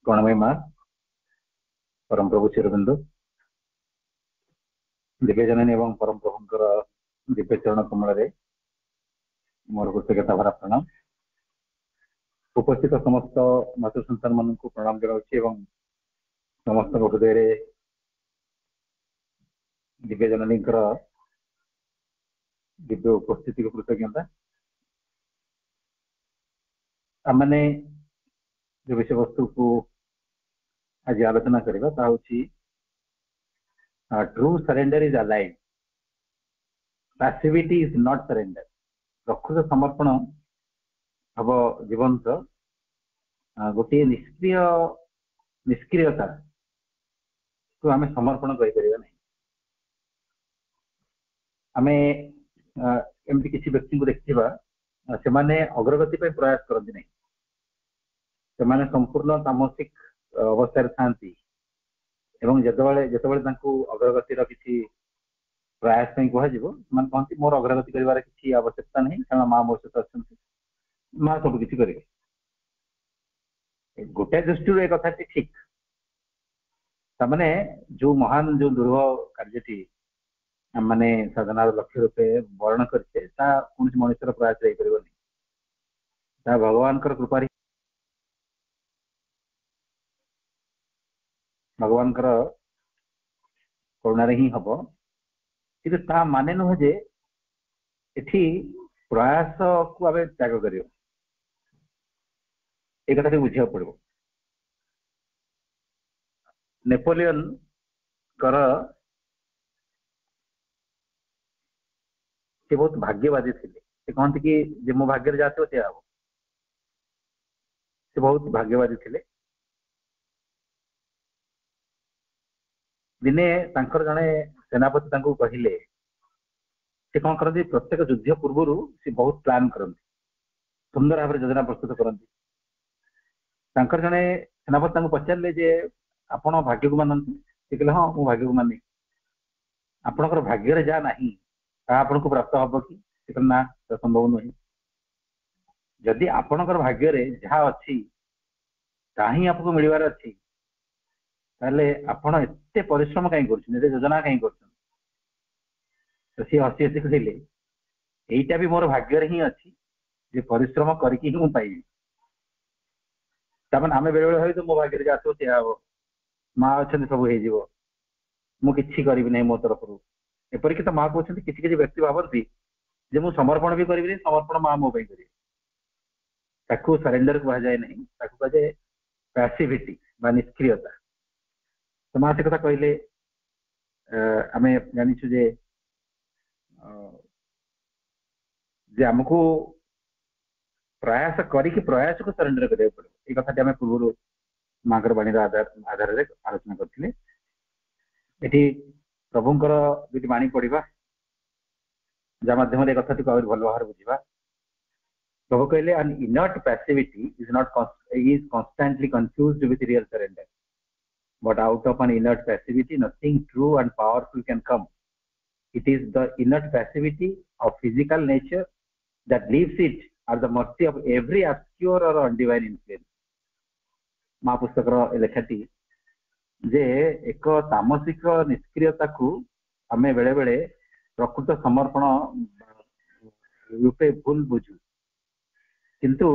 प्रणमय माँ परम प्रभु श्रीरबिंदु दिव्यजननी एवं परम प्रभुंकर दिव्य चरण कमल मोर कृतज्ञता भरा प्रणाम। उपस्थित समस्त मातृ संतान मान प्रणाम जनाऊँगी एवं समस्त हृदय दिव्यजननी दिव्य उपस्थिति को कृतज्ञता। आमने जो विषय वस्तु को आज आलोचना करवा true surrender is alive, passivity is not surrender. प्रकृत समर्पण हम जीवन गोटे निष्क्रियता को आम समर्पण करें। आम एमती किसी व्यक्ति को देखा से माने अग्रगति पर प्रयास करती नहीं, से माने संपूर्ण तामसिक अवस्था था जिते अग्रगतिर किसी प्रयास कहती मोर अग्रगति कर किसी आवश्यकता नहीं, कारण माँ मो सहित अच्छा माँ सब किसी करेंगे। गोटे दृष्टि एक कथा ठीक तमाने जो महान जो दुर्लभ कार्य माने साधनार लक्ष्य रूपे वर्ण करछे कौन मनुष्यर प्रयास रही पार भगवान कृपा भगवान करुणार ही हम कि माने नुह जे एठी प्रयास को आम त्याग कर कथा बुझा पड़ो। नेपोलियन कर से बहुत भाग्यवादी थे। से कहते कि जे मो भाग्य जाते से हम से बहुत भाग्यवादी थे। दिने तांकर जड़े सेनापति कहले से कौन करती प्रत्येक युद्ध पूर्व से बहुत प्लान करती, सुंदर भाव योजना प्रस्तुत करती। जड़े सेनापति पचारे जे आपण भाग्य को मानती, से कहले हाँ मु भाग्य को मानी। आपणकर भाग्य जहाँ ना आपन को प्राप्त हम कि ना संभव नुहे। जदि आपणकर भाग्य जहाँ अच्छी ही आपको मिलवार अच्छी ताले आपण एते परिश्रम कहीं कर योजना कहीं कर सी हसी हसी कहले यहीटा भी मोर भाग्य ही अच्छी जे परिश्रम करके ही पाइबी। तमें आम बेले भाई तो मो भाग्य जहाँ आसो से हम माँ अच्छा सब हो कि करी ना मो तरफ एपरिक तो माँ कहते किसी किसी व्यक्ति भावती जे मु समर्पण भी करी समर्पण माँ मो करी सरेंडर कह जाए नहीं, कह जाए पैसिविटी बा निष्क्रियता। तो माँ से कथा कहले आम जाचु जे आमको प्रयास करी प्रयास को सरेंडर करा पड़ो। ये कथा आम पूर्व माँ बाणी आधार आलोचना करते। ये प्रभुंर जो बाणी पढ़ा जहाँ मध्यम कथा को भल भाव बुझा। प्रभु कहले an inert passivity is constantly confused with real surrender, but out of an inert passivity nothing true and powerful can come. It is the inert passivity of physical nature that leaves it at the mercy of every obscure or undivine influence. माँ पुस्तक लेखाटी जे एक तामसिक निष्क्रियता को आमे बेले बेले प्रकृत समर्पण रूपे भूल बुझू, किंतु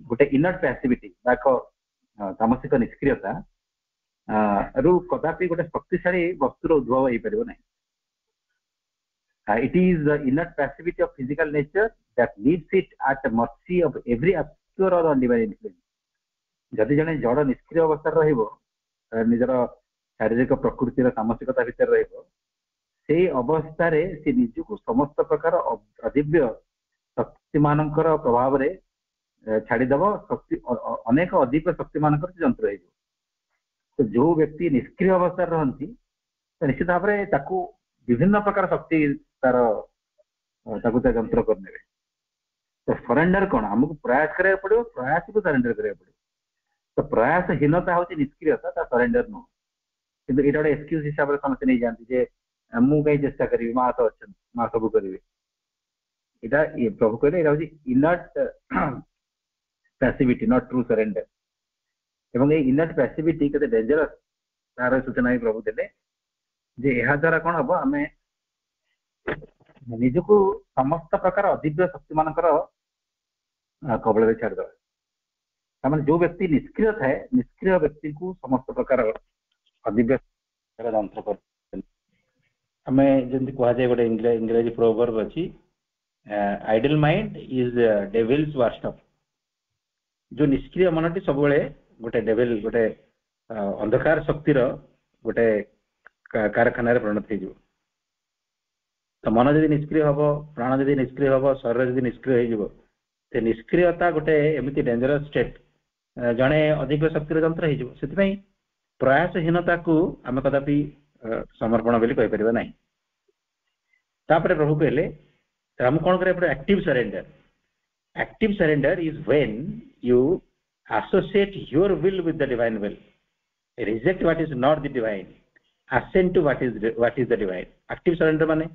गोटे इनर्ट पैसिविटी तामसिक निष्क्रियता रु कदापि गोटे शक्तिशाली वस्तुर उद्भव हो पार ना। It is the inert passivity of physical nature that leaves it at the mercy of every obscure और अनडिवाइन इन्फ्लुएंस। जदि जने जड़ निष्क्रिय अवस्था निजर शारीरिक प्रकृतिर तामसिकता भितर से अवस्था से निजक समस्त प्रकार अदिव्य शक्ति मान प्रभाव छाड़ीदेव। शक्ति अनेक अधिक शक्ति मान जंत्र हो। जो व्यक्ति निष्क्रिय अवस्था रहती निश्चित भाव में विभिन्न प्रकार शक्ति तार जंत्र करने। तो सरेंडर कौन आमको प्रयास करा पड़ो, प्रयास को सरेंडर करा पड़ो। तो प्रयासहीनता हूँ निष्क्रियता, सरेंडर नुह। कि ये गोटे एक्सक्यूज हिसाब से समस्त नहीं जाती जे मु कहीं चेष्टा करी माँ तो अच्छा माँ सब करेंगे। यहाँ प्रभु कहले यहाँ inert passivity not true surrender एवं इनर्ट पैसिविटी केते डेंजरस तार सूचना भी प्रभु देले जे ଏହା ଦ୍ୱାରା କ'ଣ ହବ ଆମେ ନିଜକୁ ସମସ୍ତ ପ୍ରକାର ଅଦିବ୍ୟ ଶକ୍ତି ମାନଙ୍କର କବଳରେ ଛାଡ଼ିଦେବା ତାମାନେ ଯୋଉ ବ୍ୟକ୍ତି ନିଷ୍କ୍ରିୟ ଥାଏ ନିଷ୍କ୍ରିୟ ବ୍ୟକ୍ତିକୁ ସମସ୍ତ ପ୍ରକାର ଅଦିବ୍ୟ ଯନ୍ତ୍ର କରି ଆମେ ଯେମିତି କୁହାଯାଏ ଗୋଟେ ଇଂରାଜୀ ପ୍ରୋଭର୍ବ ଅଛି idol mind is devils workshop जो निष्क्रिय मनटी सबले गोटे डेविल गोटे अंधकार शक्तिर गोटे कारखाना परिणत हो तो मन जदि निष्क्रिय हम प्राण जदि निष्क्रिय हम शरीर जदि निष्क्रिय हो निष्क्रियता गोटे एमती डेंजरस स्टेट जड़े अधिक शक्तिर जंत्र हो प्रयासहीनता को आम कदापि समर्पण बोली कहीपर ना तापर प्रभु कहले आम कौन कर active surrender active surrender is when you associate your will with the divine will, reject what is not the divine, assent to what is the divine. Active surrender माने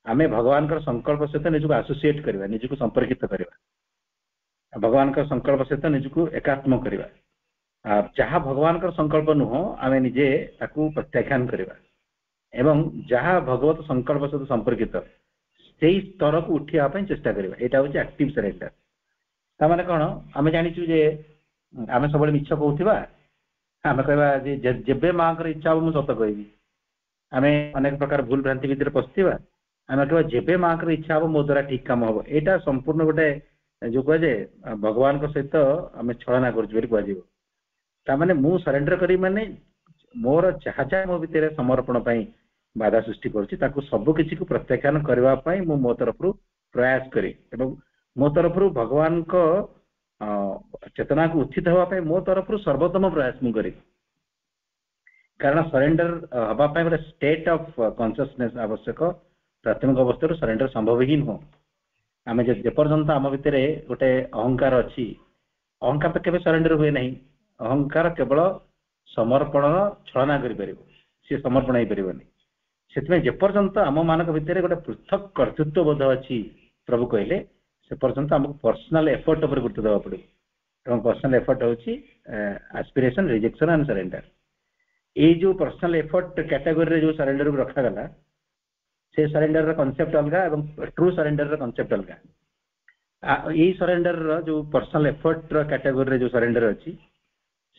आमे भगवान का संकल्प सहित निजको एसोसिएट करबा निजको संपर्कित करबा भगवान का संकल्प सहित निजको एकात्म करबा जहाँ भगवान का संकल्प नुह आमे निजे ताकू प्रत्याख्यान करबा एवं जहाँ भगवत संकल्प सहित संपर्कित सेही स्तर को उठिया पई चेष्टा करबा एटा होची एक्टिव सरेंडर ता माने कोन आमे जानिचु जे आमे सबले मिछ कहउथिबा आमे कहबा जे जेबे मां कर इच्छा हो मु सत कहबी आमे अनेक प्रकार भूल भ्रांति भीतर पस्थिबा आमे कहबा जेबे मां कर इच्छा हो मो द्वारा ठीक काम हो एटा संपूर्ण गोटे जो कह जे भगवान को सहित आमे छलना करछु बोली कहजिबो ता माने मु सरेंडर करी माने मोर जहा जहा मो भीतर समर्पण पई बाधा सृष्टि करछि ताकू सब किछि को प्रत्याख्यान करबा पई मु मो तरफ प्रयास करी एवं मो तरफ भगवान को चेतना को उत्थित हवा पई मो तरफ सर्वोत्तम प्रयास मु करी कारण सरेंडर हवा पई गोटे स्टेट ऑफ कॉन्शियसनेस आवश्यक प्राथमिक अवस्था सरेंडर संभव ही न आमे जे पर्यंत आम भितर गोटे अहंकार अछि अहंकार तो केबे सरेंडर हुए नहीं अहंकार केवल समर्पण छलना करि परिबो से समर्पण हे परिबोनी से जेपर्यंत आम मान भितर गोटे पृथक कर्तृत्व बोध अच्छी प्रभु कहले से पर्यंत आमको पर्सनल एफर्ट उपर गुरुत्व देवा पड़े और पर्सनल एफर्ट होची एस्पिरेशन रिजेक्शन एंड सरेंडर ये जो पर्सनल एफर्ट कैटेगरी रे जो सरेंडर को रखा गला से सरेंडर कांसेप्ट अलगा एवं ट्रू सरेंडर कांसेप्ट अलगा ये सरेंडर जो पर्सनल एफर्ट कैटेगरी रे जो सरेंडर अच्छी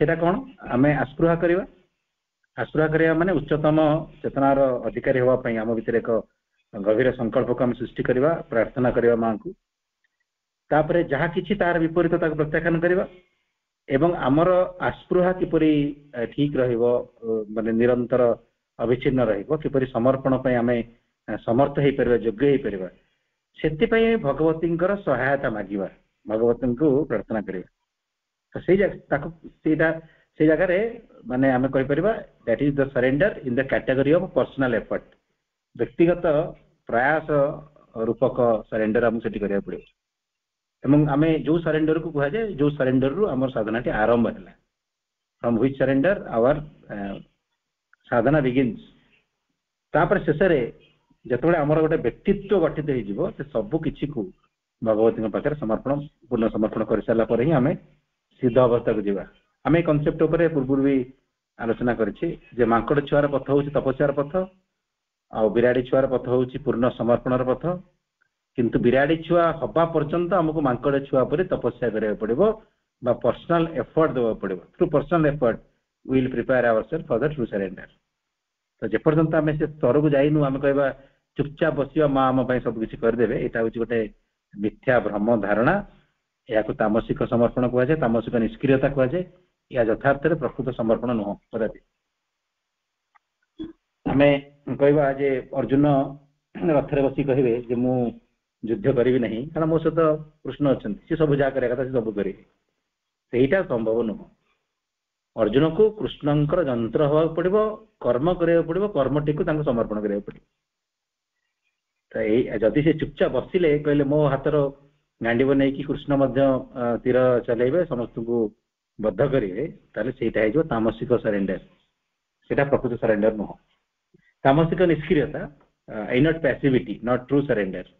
सेटा कौन आमे आस्पृहा करवा आश्रय करिया माने उच्चतम चेतनार अधिकारी होवा पई आम भितर एक गभीर संकल्प को हम सृष्टि करवा प्रार्थना करवा मां को तापरे जहा किछि तार विपरीत ताक प्रत्याख्यान करवा एवं आमर आस्पृहा किपरि ठीक रहिबो माने निरंतर अविच्छिन्न रहिबो किपरि समर्पण पई आमे समर्थ हे परबा योग्य हे परबा सेति पई भगवतींकर सहायता मागिबा भगवतीं को प्रार्थना करबा तो से जगह माने आमे कहि परबा that is the surrender in the category of personal effort व्यक्तिगत प्रयास रूपक सरेंडर हम सेठी करिया पड़े एवं आमे जो सरेंडर को कहा जाए जो सरेंडर रु हमर साधना टी आरंभ हला from which surrender our sadhana begins तापर शेषरे जतबे हमर गोटे व्यक्तित्व गठित हे जिवो से सब किछि को भगवती पाखे समर्पण पूर्ण समर्पण कर सारा पर ही आमे सिद्ध अवस्था को जीवा आमे कॉन्सेप्ट ऊपर पूर्व भी आलोचना करछि जे मांकड़ छुआर पथ होछि तपस्यार पथ आ बिराड़ी छुआर पथ होछि पूर्ण समर्पणर पथ किंतु बिराड़ी छुआ हबा पर्यंत हमको मांकड़ छुआ पर तपस्या करिया पड़िबो बा पर्सनल एफर्ट देवा पड़िबो through personal effort will prepare ourselves for the true surrender तो जे पर्यंत आमे से स्तर को जाइनु आमे कहबा चुपचाप बसिया मां हम पई सब किछि कर देबे एटा होछि गोटे मिथ्या भ्रम धारणा या को तामसिक समर्पण कहै छै तामसिक निष्क्रियता कहै छै या यथार्थ रे प्रकृत समर्पण न हो कदापि आमे कहबा जे अर्जुन रथरे बसी कहबे जे मु युद्ध करिवि नहीं कारण मो सहित कृष्ण अछंती से सब जा करे कथा से सब करे सेटा संभव न अर्जुन को कृष्णंकर यंत्र होवा पड़िबो कर्म करिया पड़िबो कर्मटी को तांको समर्पण करिया पड़िबो तो ए जदि से चुपचाप बसिले कहले मो हातर गांडी बनै कि कृष्ण मध्य तीर चलेबे समस्त को बद्ध करिवे ताले सेटा हे जो तामसिक सरेंडर सेटा प्रकृत सरेंडर न हो तामसिक निष्क्रियता inert passivity not true surrender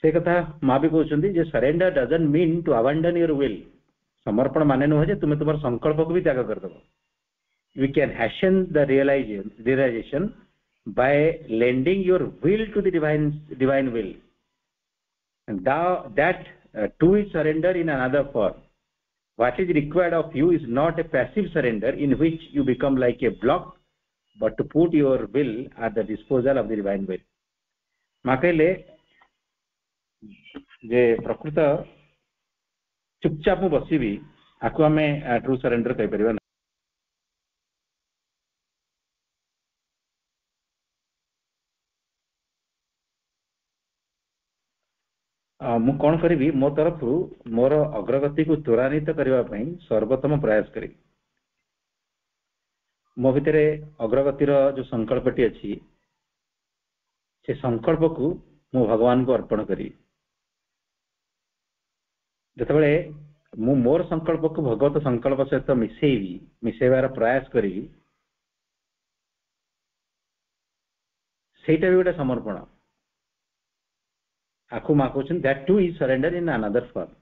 से कथा माँ भी कहते जे surrender doesn't mean to abandon your will समर्पण माने नुह जे तुम तुम संकल्प को भी त्याग करदेव you can hasten the realisation by lending your will to the divine will and that too is surrender in another form. What is required of you is not a passive surrender in which you become like a block but to put your will at the disposal of the divine will. मा कहले जे प्रकृत चुपचाप Busby आपको आम true surrender कहीपर मु कौन करी मो तरफ मोर अग्रगति को त्वरान्वित करने सर्वोत्तम प्रयास करी मो भितर अग्रगतिर जो संकल्पटी अच्छी से संकल्प को मु भगवान को अर्पण करी जितेबाला मु मोर संकल्प को भगवत संकल्प सहित मिसेबार प्रयास करी सेटा भी गोटे समर्पण आपको माँ कहते that two is surrender in another form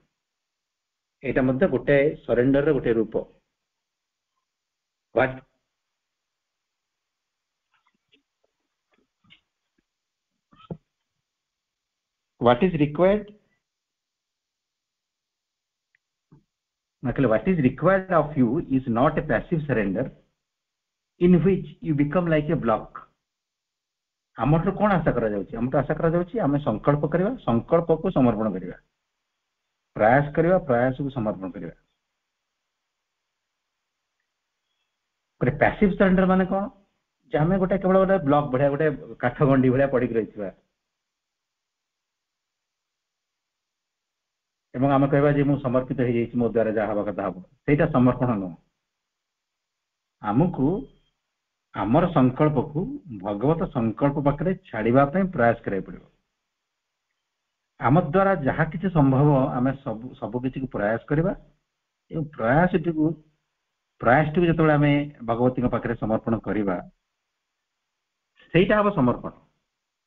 एटा मध्य गोटे सरेंडर रे गोटे रूप what is required what is required of you is not a passive surrender in which you become like a block आमठू कौन आशा करा जाउची आमठू आशा करा जाउची आमे संकल्प करिवा संकल्प को समर्पण करिवा प्रयास को समर्पण करिवा गोटे पैसिव सरेंडर माने कौन जे आमे गोटे केवल गोटे ब्लॉक बढ़िया गोटे काठ गंडी भलिया पड़ी रहिथिबा एवं आमे कहबा जे मु समर्पित हो जाइछि मो द्वारा जा हवा कथा हबो सेटा समर्पण न आमको आमर संकल्प को भगवत संकल्प पाखे छाड़ा प्रयास करा पड़ो आम द्वारा जहाँ किसी संभव आम सब किसी प्रयास करवा प्रयास टी जो आम भगवती पाखे समर्पण करवा हम समर्पण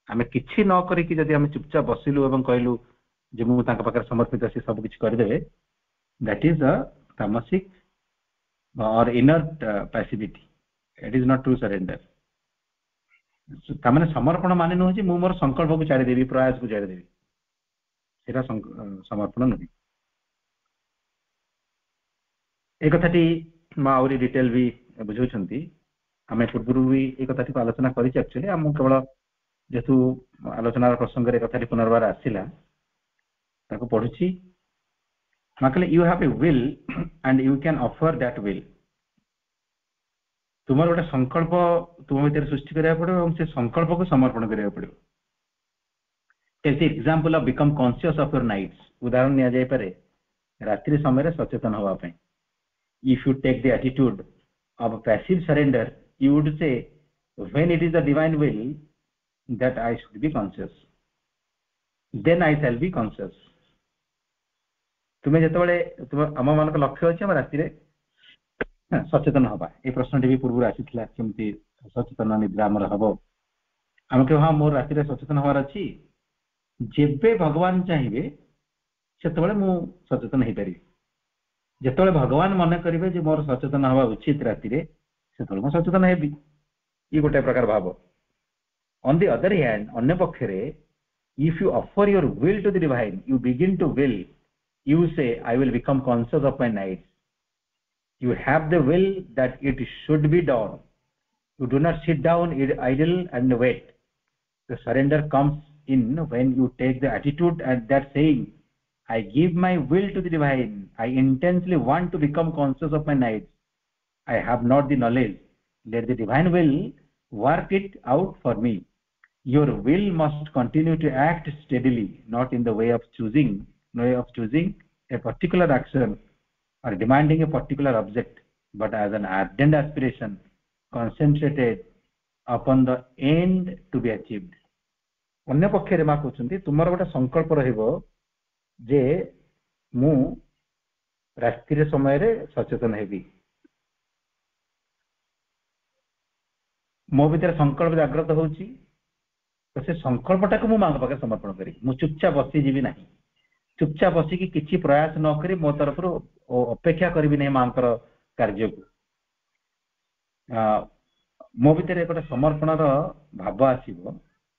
आम कि न करें चुपचाप बसिलु और कहलु जे मुझे पाखे समर्पित से सब किसी करदे दैट इज द तामसिक और inner passivity it is not true surrender तामने समर्पण माने नुह जे मु मोर संकल्प को छाड़ी देबी प्रयास को छाड़ी देबी सेटा समर्पण नुह एक कथाटी मा और डिटेल भी बुझौछंती आमे पूर्व भी एक कथाटी आलोचना करिछि एक्चुअली हम केवल जेतु आलोचनार प्रसंग रे कथाटी पुनर्बार आसिला ताको पढुछि माकले you have a will and you can offer that will तुम गोटे संकल्प तुम भर सृष्टि करा पड़ो और से संकल्प को समर्पण करा पड़ो example of become conscious of your nights उदाहरण निया जाय पारे रात्रि समय सचेतन होगा पे if you take the attitude of passive surrender you would say when it is the divine will that I should be conscious then I shall be conscious तुम्हें जिते तुम आम मान लक्ष्य अच्छे राति सचेतन हवा ये प्रश्नटी भी पूर्व आसी केमती सचेतन निद्रा आमर हम आम कह हाँ मोर राति सचेतन हबार अच्छी जेबे भगवान चाहिए से मु सचेतन हो पारि जिते भगवान मन करेंगे जे मोर सचेतन हवा उचित राति से मु सचेतन हेबी ये गोटे प्रकार भाव ऑन द अदर हैंड अन्य पक्षरे if you offer your will to the divine you begin to will you say I will become conscious of my nights you have the will that it should be done you do not sit down idle and wait the surrender comes in when you take the attitude and that saying I give my will to the divine I intensely want to become conscious of my nights I have not the knowledge let the divine will work it out for me your will must continue to act steadily not in the way of choosing a particular action or demanding a particular object but as an ardent aspiration concentrated upon the end to be achieved अन्य पक्ष रे मा कहउछंती तुमर गोटे संकल्प रहिबो जे मु रात्रि रे समय रे सचेतन हेबी मो भीतर संकल्प जागृत होउची तो से संकल्पटा को मु मां पाखे समर्पण करी मु चुपचाप बसी जीवी नहीं चुपचाप बसिकी किसी प्रयास न करी मो तरफ अपेक्षा करी नहीं मां कार्य को मो भितर गोटे समर्पण भाव आसीबो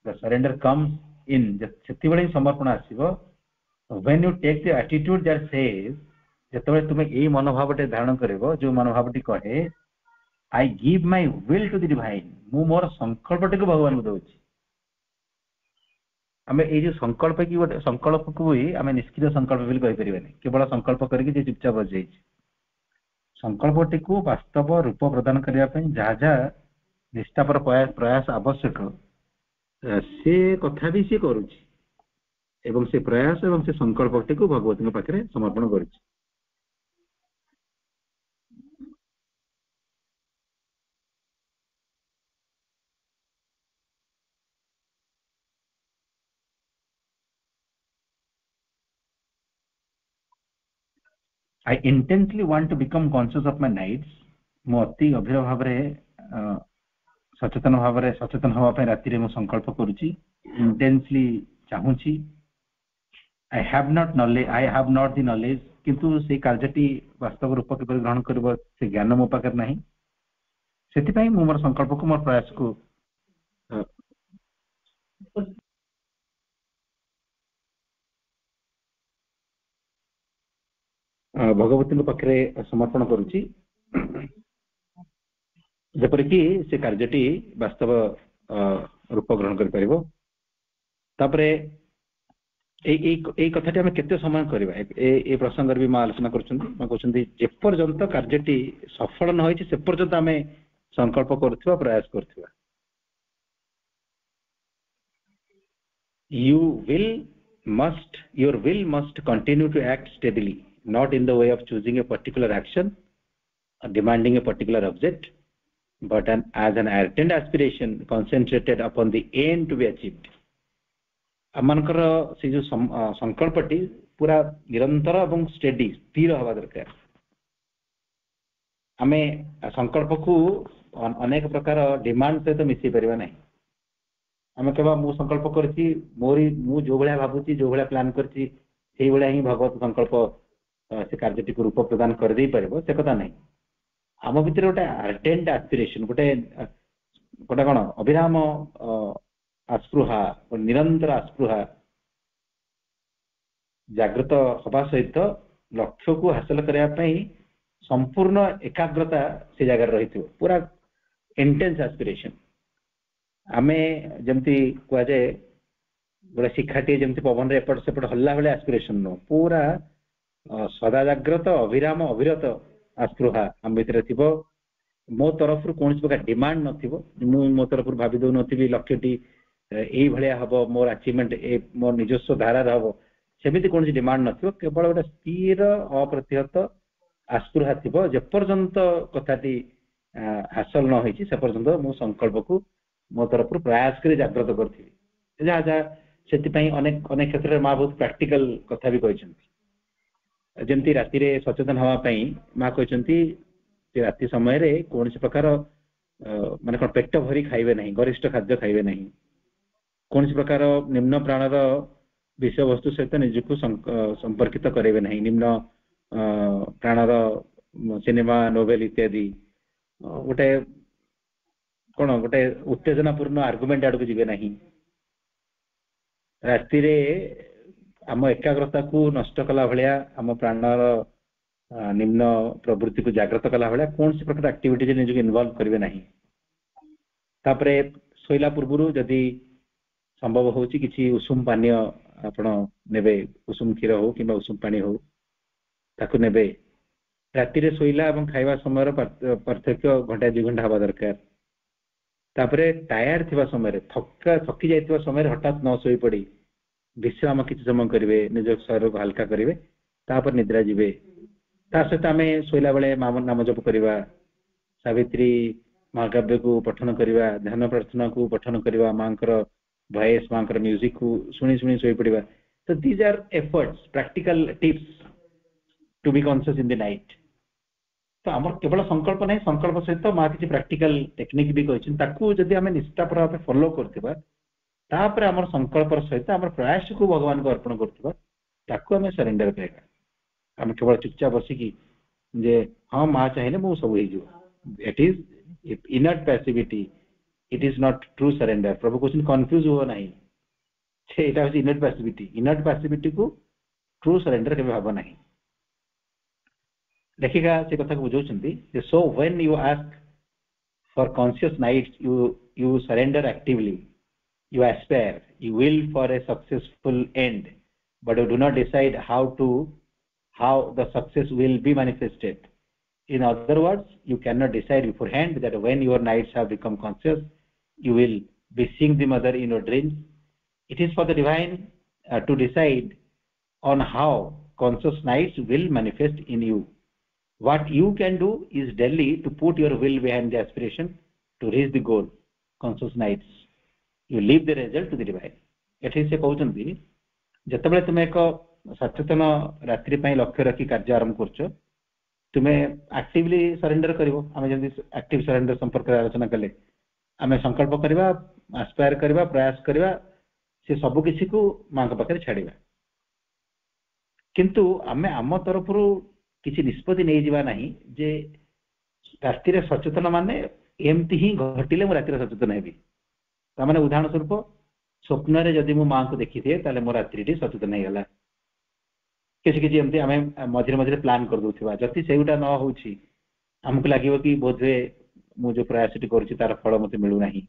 द सरेंडर कम्स इन सेति बेले समर्पण आसीबो when you take the attitude that says जेतबे तुमे एई मनोभावटे धारण करिवो जो मनोभावटी कहे I give my will to the divine मु मोर संकल्पटे को भगवान को दउछि आमे ए जो संकल्प की गोटे संकल्प को ही आमे निष्क्रिय संकल्प बिल कहि परिबे नै केवल संकल्प करके जे चुपचाप बस जाइछि संकल्पटी को वास्तव रूप प्रदान करिया पई जहा जहा निष्ठापर प्रयास आवश्यक से कथा भी से करूछि एवं से प्रयास एवं से संकल्पटी को भगवती पाखे समर्पण करूछि I intensely want to become conscious of my nights मो अति गभीर भाव में सचेतन हवा पे राति रे मो संकल्प करूची intensely चाहूची I have not the knowledge किंतु से कार्यटी वास्तव रूप के ग्रहण करबो से ज्ञान मो पाकर नहीं सेति पई मो मोर संकल्प को मोर प्रयास को भगवती पाखे समर्पण करुच्ची जपरिक से कार्यटी वास्तव रूप ग्रहण कर परिबो तापरे कथाटी आम केते समय करबा ए प्रसंग भी आलोचना करछन्ती जेपर्यंत कार्यटी सफल न होइछि से पर्यंत आम संकल्प करथिबा प्रयास करथिबा your will must continue to act steadily not in the way of choosing a particular action or demanding a particular object but as an ardent aspiration concentrated upon the aim to be achieved अमानकर से जो संकल्पटी पूरा निरंतर एवं steady स्थिर हवा दरकार आमे संकल्प को अनेक प्रकार डिमांड सहित मिसई परिबा नहीं आमे केबा मु संकल्प करछि मोरी मु जो भलिया भाबुछि जो भलिया प्लान करछि सेही भलिया ही भगवत संकल्प से कार्यटी को रूप प्रदान कर दे परिबो से कथा नहीं आम भितर गोटे आर्टेंट एस्पिरेशन गोटे कोन अभिराम आस्पृहा निरंतर आस्पृहा जागृत हवा सहित लक्ष्य को हासिल करने संपूर्ण एकाग्रता से जगह रही पूरा इंटेंस एस्पिरेशन आमे जमती कह जाए गोटे शिक्षाटी जमती पवन रे एपट सेपट हल्ला बेले एस्पिरेशन नो पूरा सदा जागृत अभिराम अविरत आस्पृहा आम भितर थी मो तरफ कौन प्रकार डिमांड मो तरफ भावी दौ नी लक्ष्यटी यही भाया हम मोर अचीवमेंट मोर निजस्व धारार हम सेमती कौन डिमांड न केवल गोटे स्थिर अप्रतिहत आस्पृहा थी जेपर्यंत कथाटी हासिल न होती से पर्यंत मो संकल्प को मो तरफ प्रयास कर जागृत करी जहाँ जहाँ से अनेक अनेक क्षेत्र में माँ बहुत प्रैक्टिकल कथा भी कहते जमती राति सचेतन हाँवाई माँ कहते राति समय कौन प्रकार माने कौन पेट भरी खाइबे नहीं गरिष्ठ खाद्य खाइबे नहीं कौन प्रकार निम्न प्राणर विषय वस्तु सहित निजक संपर्कित करेंगे नहीं निम्न प्राणर सिनेमा नोवेल इत्यादि गोटे कौन गोटे उत्तेजनापूर्ण आर्गुमेंट आड़ को जीवे नहीं राति आम एकाग्रता को नष्ट कला भाया आम प्राणर निम्न प्रवृत्ति को जागृत कला भाया कौन प्रकार एक्टिविटी निजक इनवॉल्व करेंगे नहीं तापरे शोला पूर्व जदि संभव हो कि उषुम पानी आपण नेबे उषुम क्षीर हो कि उषुम पानी हो ताकू नेबे राति शोला और खाइबा समय पार्थक्य घंटा 2 घंटा हवा दरकार तापरे टायर थिबा समय थकी जाइतिबा समय हठात न सोई पड़ी विश्राम किसी समय करेंगे निज शरीर को हल्का करेंगे तापर निद्रा जीवे ता सहित आम शोला बेले नाम जप करवा सावित्री महाकाव्य को पठन करवा ध्यान प्रार्थना को पठन करवा मांकर वॉइस मांकर म्यूजिक को शुणी शुणी सोई पड़वा तो these are efforts practical tips to be conscious in the night तो आम केवल संकल्प नहीं संकल्प सहित माँ किसी प्रैक्टिकल टेक्निक भी कही निष्ठा भाव फॉलो करथिबा तापर आम संकल्प सहित आम प्रयास को भगवान को अर्पण कर सरेंडर कह आम केवल चुपचाप बसिकी जे हाँ माँ चाहिए मु सब it is inert passivity it is not true surrender प्रभु क्वेश्चन कंफ्यूज हो ना इनर्ट पैसिविटी को ट्रू सरेंडर के भाव ना लेखिका से कथा को बुझाउछन्ती so when you ask for conscious nights you surrender actively you aspire, you will for a successful end, but you do not decide how the success will be manifested. In other words, you cannot decide beforehand that when your nights have become conscious, you will be seeing the mother in your dreams. It is for the divine to decide on how conscious nights will manifest in you. What you can do is daily to put your will behind the aspiration to reach the goal, conscious nights. You leave the result to the divine. एठी से कहउछन्ती जतबेले तुम एक सचेतन रात्रि पई लक्ष्य रखी कार्य आरंभ करछो तुमे एक्टिवली सरेंडर करिवो आमे जंदी एक्टिव सरेंडर संपर्क आलोचना कले आमे संकल्प करबा एस्पायर करबा प्रयास करबा से सब किछि को मां के पाखरे छाडीबा किंतु आमे आम तरफरु किछि निष्पत्ति नै जिबा नाही जे रात्रि रे सचेतन माने एमती ही घटिले मु रात्रि रे सचेतन हेबी तामाने उदाहरण स्वरूप स्वप्न रे जदि मु मां को देखि थे ताले मो रात्रि टी सचेतन हेगला किछि किछि एमती आमे मझिरे मझिरे प्लान कर दोथिबा जति सेउटा न होउछि हमकु लागिवो कि बोधे मु जो प्रयास टी करछि तार फल मते मिलु नाही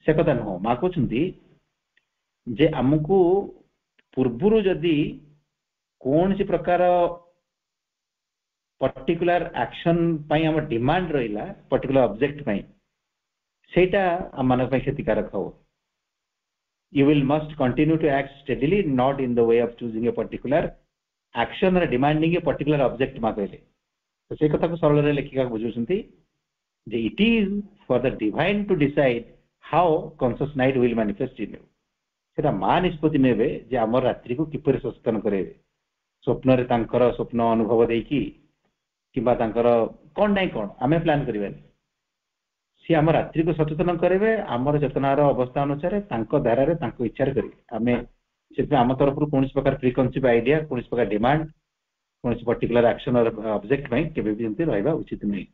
से कथा न हो मां कहउछन्ती जे हमकु पूर्वरु जदि कोन सी प्रकार पर्टिकुलर एक्शन पई हम डिमांड रहिला पर्टिकुलर ऑब्जेक्ट पई सेटा मन क्षतिकारक हो you will must continue to act steadily not in the way of choosing a particular action or demanding a particular object मा कहले तो से कथा को सरल रे लेखिका बुझुछन्ती जे it is for the divine to decide how conscious night will manifest in you सेटा मा निष्पत्ति नेबे जे हमर रात्रि को किपर सचेतन करेबे स्वप्न रे तांकर स्वप्न अनुभव देकी किबा तांकर कोन नै कोन आमे प्लान करिबानी सी आम रात्रि को सचेतन करेंगे आमर चेतनार अवस्था अनुसार धारा रे इच्छा करेंगे आम से आम तरफ कौन प्रकार प्रिकनसीव आइडिया कौन प्रकार डिमांड कौन पर्टिकुलर एक्शन और ऑब्जेक्ट में केबे भी जंती रहबा उचित नहीं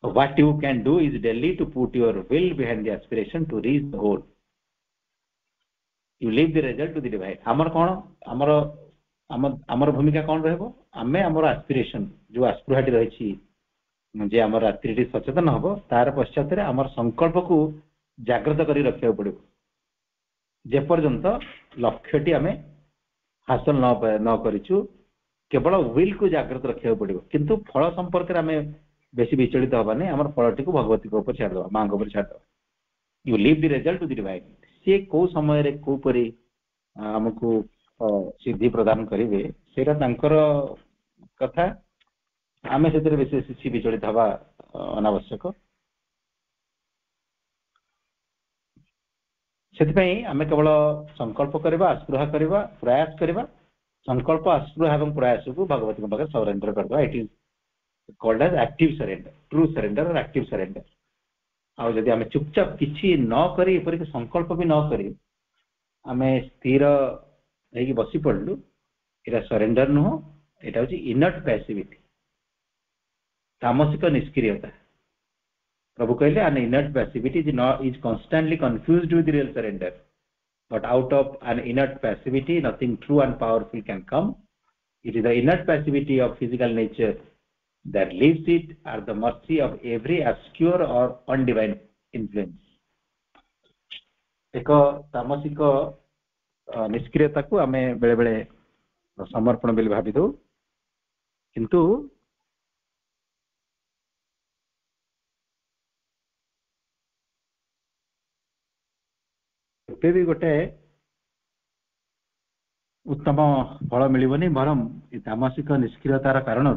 what you can do is daily to put your will behind the aspiration to reach the goal you leave the result to the divine आमर कोन आमर आमर भूमिका कोन रहबो आमे आमर एस्पिरेशन जो आस्पिरेटी रहिछि जे आम रात्रि सचेतन हम तार पश्चात आम संकल्प को जागृत कर रखा पड़ो जेपर्यंत लक्ष्यटी आम हासिल न करूँ केवल विल को जागृत रखा पड़ो किंतु फल संपर्क आम बेसी विचलित हवा नहीं आम फलटी को भगवती ऊपर छाड़द माँ को छाड़द you leave the result to the divine सी कौ समय कोपरी आमको सिद्धि प्रदान करेंगे सेटा कथा आमे से विशेष विचलित हवा अनावश्यक से आमे केवल संकल्प करबा आस्पृहा करबा प्रयास करबा संकल्प आस्पृहा एवं प्रयास को भगवती पाखे सरेंडर करदे it is called as active surrender true surrender और एक्टिव सरेंडर आ जदि आमे चुपचाप किछि न करी एपरि संकल्प भी न करी आमे स्थिर हेकि बसी पड़लु एटा सरेंडर नुह एटा होची इनर्ट पैसिविटी तामसिक निष्क्रियता प्रभु कहले an inert passivity is constantly confused with real surrender but out of an inert passivity nothing true and powerful can come it is the inert passivity of physical nature that leaves it at the mercy of every obscure or undivine influence एक तामसिक निष्क्रियता को आमे बेले बेले समर्पण बेले भाबी दो किंतु भी गोटे उत्तम फल मिलबनी बरम तामसिक निष्क्रियतार कारण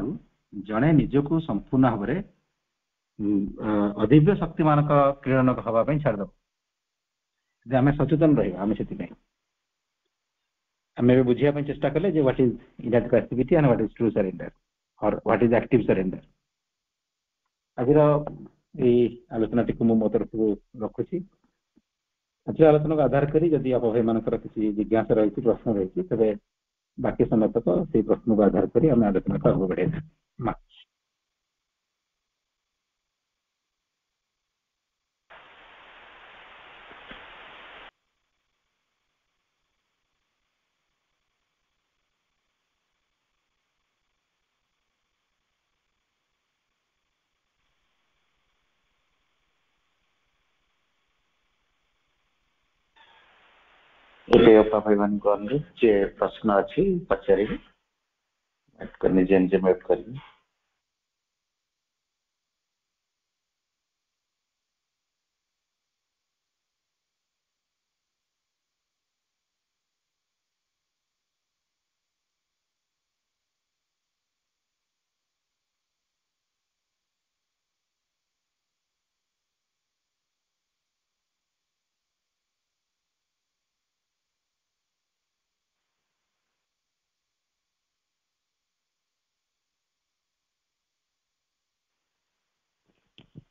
जड़े निजक संपूर्ण भाव अदिव्य शक्ति मानक क्रीड़नक हाँवाई छाड़द आम सचेतन रहा से आम बुझापी चेष्टा कले what is inert passivity and what is true surrender और व्हाट इज एक्टिव सरेंडर आज आलोचना टी मो तरफ रखुची ଆଜିର ଆଲୋଚନାକୁ ଆଧାର କରି ଯଦି ଆପଣ ଭାଇମାନଙ୍କର କିଛି ଜିଜ୍ଞାସା ରହିଛି, ପ୍ରଶ୍ନ ରହିଛି, ତେବେ ବାକି ସମୟ ତକ ସେଇ ପ୍ରଶ୍ନକୁ ଆଧାର କରି ଆମେ ଆଲୋଚନାକୁ ଆଗକୁ ବଢେଇବା। ଏବେ ଅପା ଭାଇମାନଙ୍କୁ ଅନୁରୋଧ ଯେ ପ୍ରଶ୍ନ ଅଛି ପଚାରିବେ, ନିଜେ ନିଜେ ମ୍ୟୁଟ୍ କରିବେ।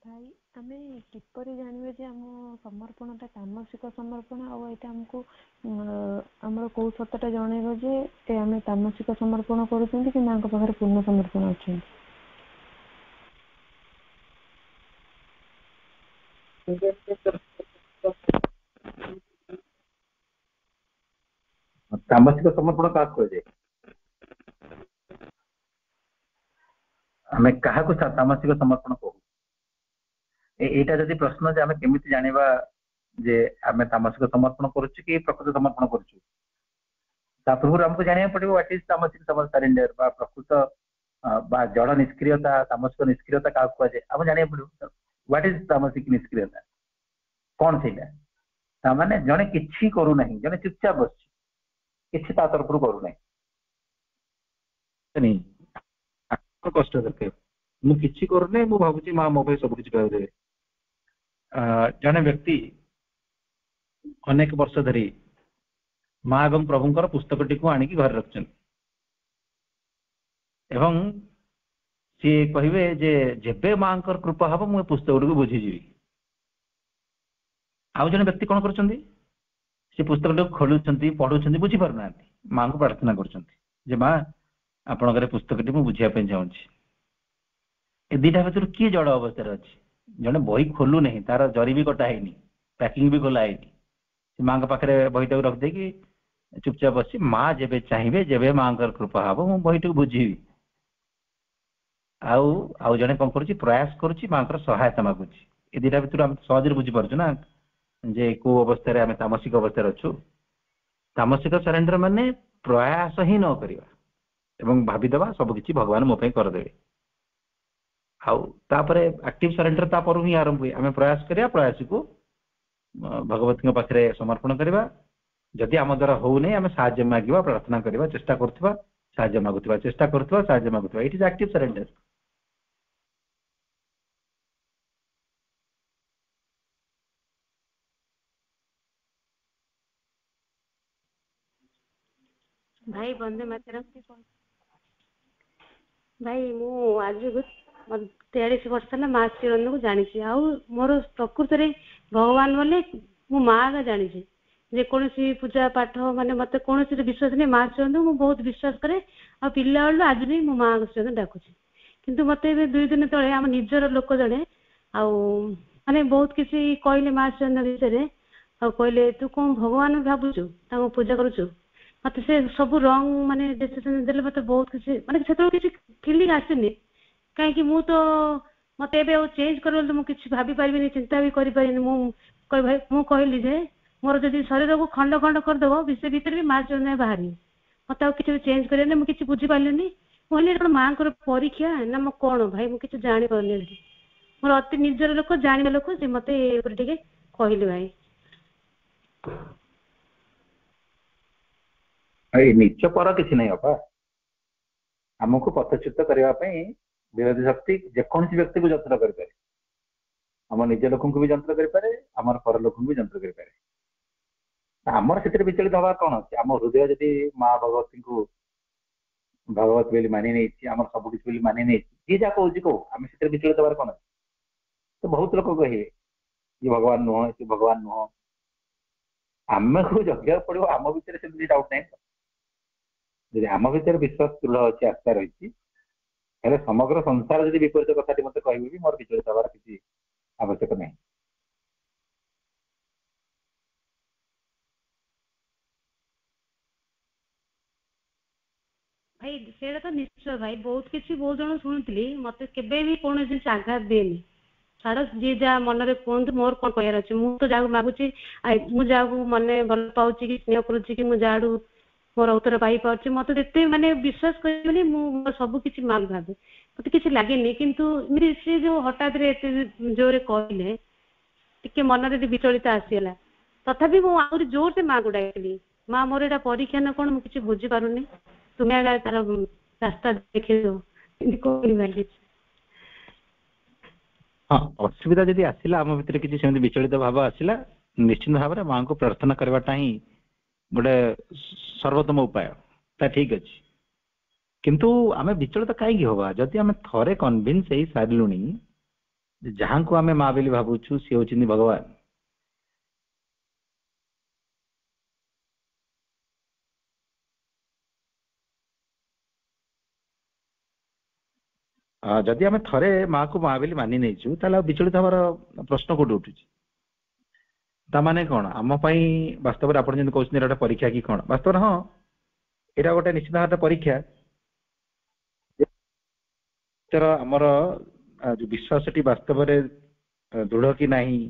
ଭାଇ ଆମେ କିପରି ଜାଣିବା ଯେ ଆମ ସମର୍ପଣଟା ତାମସିକ ସମର୍ପଣ, ଆଉ ଏଇଟା ଆମକୁ ଆମର କୋଉ ସତଟା ଜଣେଇବ ଯେ ଆମେ ତାମସିକ ସମର୍ପଣ କରୁଛନ୍ତି କି ମାଙ୍କ ପାଖରେ ପୂର୍ଣ୍ଣ ସମର୍ପଣ ଅଛନ୍ତି? ତାମସିକ ସମର୍ପଣ କାହାକୁ କୁହାଯାଏ? ଆମେ କାହାକୁ ତାମସିକ ସମର୍ପଣ କହୁ? ଏଇଟା ଯଦି ପ୍ରଶ୍ନ ଯେ ଆମେ କେମିତି ଜାଣିବା ଯେ ଆମେ ତାମସିକ ସମର୍ପଣ କରୁଛୁ କି ପ୍ରକୃତ ସମର୍ପଣ କରୁଛୁ, ତା ପୂର୍ବରୁ ଆମକୁ ଜାଣିବାକୁ ପଡିବ ହ୍ୱାଟ ଇଜ ତାମସିକ ସରେଣ୍ଡର ବା ପ୍ରକୃତ ବା ଜଡ଼ ନିଷ୍କ୍ରିୟତା, ତାମସିକ ନିଷ୍କ୍ରିୟତା କାହାକୁ କୁହାଯାଏ ଆମେ ଜାଣିବାକୁ ପଡିବ। ହ୍ୱାଟ ଇଜ ତାମସିକ ନିଷ୍କ୍ରିୟତା, କଣ ସେଇଟା? ତାମାନେ ଜଣେ କିଛି କରୁନାହିଁ, ଜଣେ ଚୁପଚାପ ବସିଛି, କିଛି ତା ତରଫରୁ କରୁନାହିଁ। କଷ୍ଟ ଦରକାର, ମୁଁ କିଛି କରୁନାହିଁ, ମୁଁ ଭାବୁଛି ମା ମୋ ପାଇଁ ସବୁ କିଛି କରିଦେବେ। ଜଣେ ବ୍ୟକ୍ତି ଅନେକ ବର୍ଷ ଧରି ମା ଏବଂ ପ୍ରଭୁଙ୍କର ପୁସ୍ତକଟିକୁ ଆଣିକି ଘରେ ରଖିଛନ୍ତି ଏବଂ ସିଏ କହିବେ ଯେ ଯେବେ ମାଙ୍କର କୃପା ହବ ମୁଁ ଏ ପୁସ୍ତକଟିକୁ ବୁଝିଯିବି। ଆଉ ଜଣେ ବ୍ୟକ୍ତି କଣ କରୁଛନ୍ତି, ସେ ପୁସ୍ତକଟିକୁ ଖୋଲୁଛନ୍ତି, ପଢୁଛନ୍ତି, ବୁଝିପାରୁନାହାନ୍ତି, ମାଙ୍କୁ ପ୍ରାର୍ଥନା କରୁଛନ୍ତି ଯେ ମା ଆପଣଙ୍କର ପୁସ୍ତକଟି ମୁଁ ବୁଝିବା ପାଇଁ ଚାହୁଁଛି। ଏ ଦିଟା ଭିତରୁ କିଏ ଜଡ଼ ଅବସ୍ଥାରେ ଅଛି? ଜଣେ ବହି ଖୋଲୁ ନାହିଁ, ତାର ଜରି ବି କଟା ହେଇନି, ପ୍ୟାକିଂ ବି ଖୋଲା ହେଇନି, ସେ ମାଙ୍କ ପାଖରେ ବହିଟାକୁ ରଖିଦେଇକି ଚୁପଚାପ ବସି ମା ଯେବେ ଚାହିଁବେ, ଯେବେ ମାଙ୍କର କୃପା ହବ ମୁଁ ବହିଟାକୁ ବୁଝିବି। ଆଉ ଜଣେ କଣ କରୁଛି, ପ୍ରୟାସ କରୁଛି, ମାଙ୍କର ସହାୟତା ମାଗୁଛି। ଏ ଦିଟା ଭିତରୁ ଆମେ ସହଜରେ ବୁଝିପାରୁଛୁ ନା ଯେ କୋଉ ଅବସ୍ଥାରେ ଆମେ ତାମସିକ ଅବସ୍ଥାରେ ଅଛୁ। ତାମସିକ ସରେଣ୍ଡର ମାନେ ପ୍ରୟାସ ହିଁ ନ କରିବା ଏବଂ ଭାବିଦେବା ସବୁକିଛି ଭଗବାନ ମୋ ପାଇଁ କରିଦେବେ। ଆଉ ତାପରେ ଆକ୍ଟିଭ ସରେଣ୍ଡର ତାପରୁ ହିଁ ଆରମ୍ଭ ହୁଏ। ଆମେ ପ୍ରୟାସ କରିବା, ପ୍ରୟାସକୁ ଭଗବତୀଙ୍କ ପାଖରେ ସମର୍ପଣ କରିବା। ଯଦି ଆମ ଦ୍ୱାରା ହଉନି ଆମେ ସାହାଯ୍ୟ ମାଗିବା, ପ୍ରାର୍ଥନା କରିବା, ଚେଷ୍ଟା କରୁଥିବା, ସାହାଯ୍ୟ ମାଗୁଥିବା, ଚେଷ୍ଟା କରୁଥିବା, ସାହାଯ୍ୟ ମାଗୁଥିବା। It is active surrender. ଭାଇ ବନ୍ଦେ ମାତରମ୍। ଭାଇ ମୁଁ ଆଜିକୁ 43 ବର୍ଷ ହେଲା ମା ଶ୍ରୀରନ୍ଧକୁ ଜାଣିଛି। ଆଉ ମୋର ପ୍ରକୃତରେ ଭଗବାନ ବୋଲେ ମୁଁ ମା କା ଜାଣିଛି। ଯେକୌଣସି ପୂଜା ପାଠ ମାନେ ମତେ କୌଣସି ବିଶ୍ୱାସ ନାହିଁ, ମା ଶ୍ରୀରନ୍ଧୁ ମୁଁ ବହୁତ ବିଶ୍ୱାସ କରେ। ଆଉ ପିଲାବେଳୁ ଆଜି ବି ମୁଁ ମା ଶ୍ରୀରନ୍ଧୁ ଡାକୁଛି। କିନ୍ତୁ ମତେ ଏବେ 2 ଦିନ ତଳେ ଆମ ନିଜର ଲୋକ ଜଣେ ଆଉ ମାନେ ବହୁତ କିଛି କହିଲେ ମା ଶ୍ରୀରନ୍ଧ ବିଷୟରେ। ଆଉ କହିଲେ ତୁ କଣ ଭଗବାନ ଭାବୁଛୁ, ତାଙ୍କୁ ପୂଜା କରୁଛୁ? ମତେ ସେ ସବୁ ରଙ୍ଗ ମାନେ ଡିସିସନ ଦେଲେ। ମତେ ବହୁତ କିଛି ମାନେ ସେତେବେଳେ କିଛି ଫିଲିଂ ଆସିନି, କାହିଁକି ମୁଁ ତ ମତେ ଏବେ ଆଉ ଚେଞ୍ଜ କରିବ ମୁଁ କିଛି ଭାବି ପାରିବିନି, ଚିନ୍ତା ବି କରିପାରିନି। ମୁଁ କହିଲି ଯେ ମୋର ଯଦି ଶରୀରକୁ ଖଣ୍ଡ ଖଣ୍ଡ କରିଦବ ସେ ଭିତରେ ବି ମା ଶ୍ରୀରନ୍ଧ ବାହାରିବି। ମତେ ଆଉ କିଛି ଚେଞ୍ଜ କରିବନି। ମୁଁ କିଛି ବୁଝିପାରିଲିନି। ମୁଁ କହିଲି କଣ ମାଙ୍କର ପରୀକ୍ଷା ନା ମୁଁ କଣ? ଭାଇ ମୁଁ କିଛି ଜାଣିପାରୁନି। ମୋର ଅତି ନିଜର ଲୋକ, ଜାଣିବା ଲୋକ, ସେ ମତେ ଏପରି ଟିକେ କହିଲେ ଭାଇ। ଏଇ ନିଚ ପର କିଛି ନାହିଁ ଅପା। ଆମକୁ ପଥଚ୍ୟୁତ କରିବା ପାଇଁ ବିରୋଧୀ ଶକ୍ତି ଯେକୌଣସି ବ୍ୟକ୍ତିକୁ ଯନ୍ତ୍ର କରିପାରେ। ଆମ ନିଜ ଲୋକଙ୍କୁ ବି ଯନ୍ତ୍ର କରିପାରେ, ଆମର ପର ଲୋକଙ୍କୁ ବି ଯନ୍ତ୍ର କରିପାରେ। ଆମର ସେଥିରେ ବିଚଳିତ ହବା କଣ ଅଛି? ଆମ ହୃଦୟ ଯଦି ମା ଭଗବତୀଙ୍କୁ ଭଗବତୀ ବୋଲି ମାନି ନେଇଛି, ଆମର ସବୁ କିଛି ବୋଲି ମାନି ନେଇଛି, ଯିଏ ଯାହା କହୁଛି କହୁ, ଆମେ ସେଥିରେ ବିଚଳିତ ହବାର କଣ ଅଛି? ତ ବହୁତ ଲୋକ କହିବେ ଇଏ ଭଗବାନ ନୁହଁ, ସେ ଭଗବାନ ନୁହଁ। ଆମକୁ ଜଗିବାକୁ ପଡିବ, ଆମ ଭିତରେ ସେମିତି ଡାଉଟ୍ ନାହିଁ ତ। ଯଦି ଆମ ଭିତରେ ବିଶ୍ୱାସ ଦୃଢ ଅଛି, ଆସ୍ଥା ରହିଛି, ହେଲେ ସମଗ୍ର ସଂସାର ଯଦି ବିପରୀତ କଥାଟି ମତେ କହିବେ ବି ମୋର ବିଚଳିତ ହେବାର କିଛି ଆବଶ୍ୟକ ନାହିଁ। ଭାଇ ସେଇଟା ତ ନିଶ୍ଚୟ ଭାଇ, ବହୁତ କିଛି ବହୁତ ଜଣ ଶୁଣୁଥିଲି, ମତେ କେବେ ବି କୌଣସି ଜିନିଷ ଆଘାତ ଦିଏନି। ଛାଡ ଯିଏ ଯାହା ମନରେ କୁହନ୍ତୁ, ମୋର କଣ କହିବାର ଅଛି। ମୁଁ ତ ଯାହାକୁ ମାଗୁଛି, ମୁଁ ଯାହାକୁ ମନେ ଭଲ ପାଉଛି କି ସ୍ନେହ କରୁଛି, କି ମୁଁ ଯାହାଠୁ ମୋର ଉତ୍ତର ପାଇପାରୁଛି, ମତେ ଏତେ ମାନେ ବିଶ୍ୱାସ କରିବେନି, ମୁଁ ମୋର ସବୁ କିଛି ମାଲ ଭାବେ, ମତେ କିଛି ଲାଗେନି। କିନ୍ତୁ ସେ ଯୋଉ ହଠାତ୍ ରେ ଏତେ ଜୋରରେ କହିଲେ, ଟିକେ ମନରେ ଯଦି ବିଚଳିତ ଆସିଗଲା, ତଥାପି ମୁଁ ଆହୁରି ଜୋରସେ ମାଆକୁ ଡାକିଲି, ମା ମୋର ଏଇଟା ପରୀକ୍ଷା ନା କଣ, ମୁଁ କିଛି ବୁଝିପାରୁନି, ତୁମେ ଆଗ ତାର ରାସ୍ତା ଦେଖେଇଦବ, ଏମିତି କହିଲି ଭାଇ। ହଁ, ଅସୁବିଧା ଯଦି ଆସିଲା, ଆମ ଭିତରେ କିଛି ସେମିତି ବିଚଳିତ ଭାବ ଆସିଲା, ନିଶ୍ଚିନ୍ତ ଭାବରେ ମାଙ୍କୁ ପ୍ରାର୍ଥନା କରିବାଟା ହିଁ ଗୋଟେ ସର୍ବୋତ୍ତମ ଉପାୟ, ତା ଠିକ ଅଛି। କିନ୍ତୁ ଆମେ ବିଚଳିତ କାହିଁକି ହବା? ଯଦି ଆମେ ଥରେ କନଭିନ୍ସ ହେଇ ସାରିଲୁଣି ଯାହାଙ୍କୁ ଆମେ ମା ବୋଲି ଭାବୁଛୁ ସିଏ ହଉଛନ୍ତି ଭଗବାନ, ଯଦି ଆମେ ଥରେ ମାକୁ ମା ବୋଲି ମାନି ନେଇଛୁ, ତାହେଲେ ଆଉ ବିଚଳିତ ହବାର ପ୍ରଶ୍ନ କୋଉଠି ଉଠୁଛି? ତାମାନେ କଣ ଆମ ପାଇଁ ବାସ୍ତବରେ ଆପଣ ଯେମିତି କହୁଛନ୍ତି ଏଇଟା ଗୋଟେ ପରୀକ୍ଷା କି କଣ? ବାସ୍ତବରେ ହଁ, ଏଇଟା ଗୋଟେ ନିଶ୍ଚିତ ଭାବରେ ପରୀକ୍ଷା। ଆମର ଯୋଉ ବିଶ୍ୱାସଟି ବାସ୍ତବରେ ଦୃଢ କି ନାହିଁ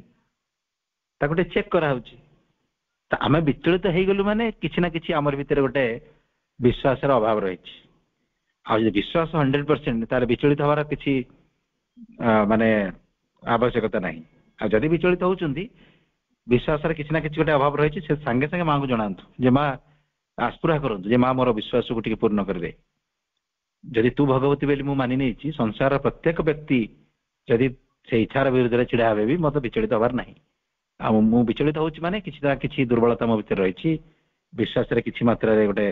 ତାକୁ ଟିକେ ଚେକ୍ କରାହଉଛି। ଆମେ ବିଚଳିତ ହେଇଗଲୁ ମାନେ କିଛି ନା କିଛି ଆମର ଭିତରେ ଗୋଟେ ବିଶ୍ୱାସର ଅଭାବ ରହିଛି। ଆଉ ଯଦି ବିଶ୍ୱାସ 100%, ତାହେଲେ ବିଚଳିତ ହବାର କିଛି ମାନେ ଆବଶ୍ୟକତା ନାହିଁ। ଆଉ ଯଦି ବିଚଳିତ ହଉଛନ୍ତି, ବିଶ୍ୱାସରେ କିଛି ନା କିଛି ଗୋଟେ ଅଭାବ ରହିଛି, ସେ ସାଙ୍ଗେ ସାଙ୍ଗେ ମାଙ୍କୁ ଜଣାନ୍ତୁ, ଯେ ମା ଆସ୍ପୃହା କରନ୍ତୁ, ଯେ ମା ମୋର ବିଶ୍ୱାସକୁ ଟିକେ ପୂର୍ଣ୍ଣ କରିଦେ। ଯଦି ତୁ ଭଗବତୀ ବୋଲି ମୁଁ ମାନି ନେଇଛି, ସଂସାରର ପ୍ରତ୍ୟେକ ବ୍ୟକ୍ତି ଯଦି ସେ ଇଚ୍ଛାର ବିରୁଦ୍ଧରେ ଛିଡା ହେବେ ବି ମତେ ବିଚଳିତ ହବାର ନାହିଁ। ଆଉ ମୁଁ ବିଚଳିତ ହଉଛି ମାନେ କିଛି ନା କିଛି ଦୁର୍ବଳତା ମୋ ଭିତରେ ରହିଛି, ବିଶ୍ୱାସରେ କିଛି ମାତ୍ରାରେ ଗୋଟେ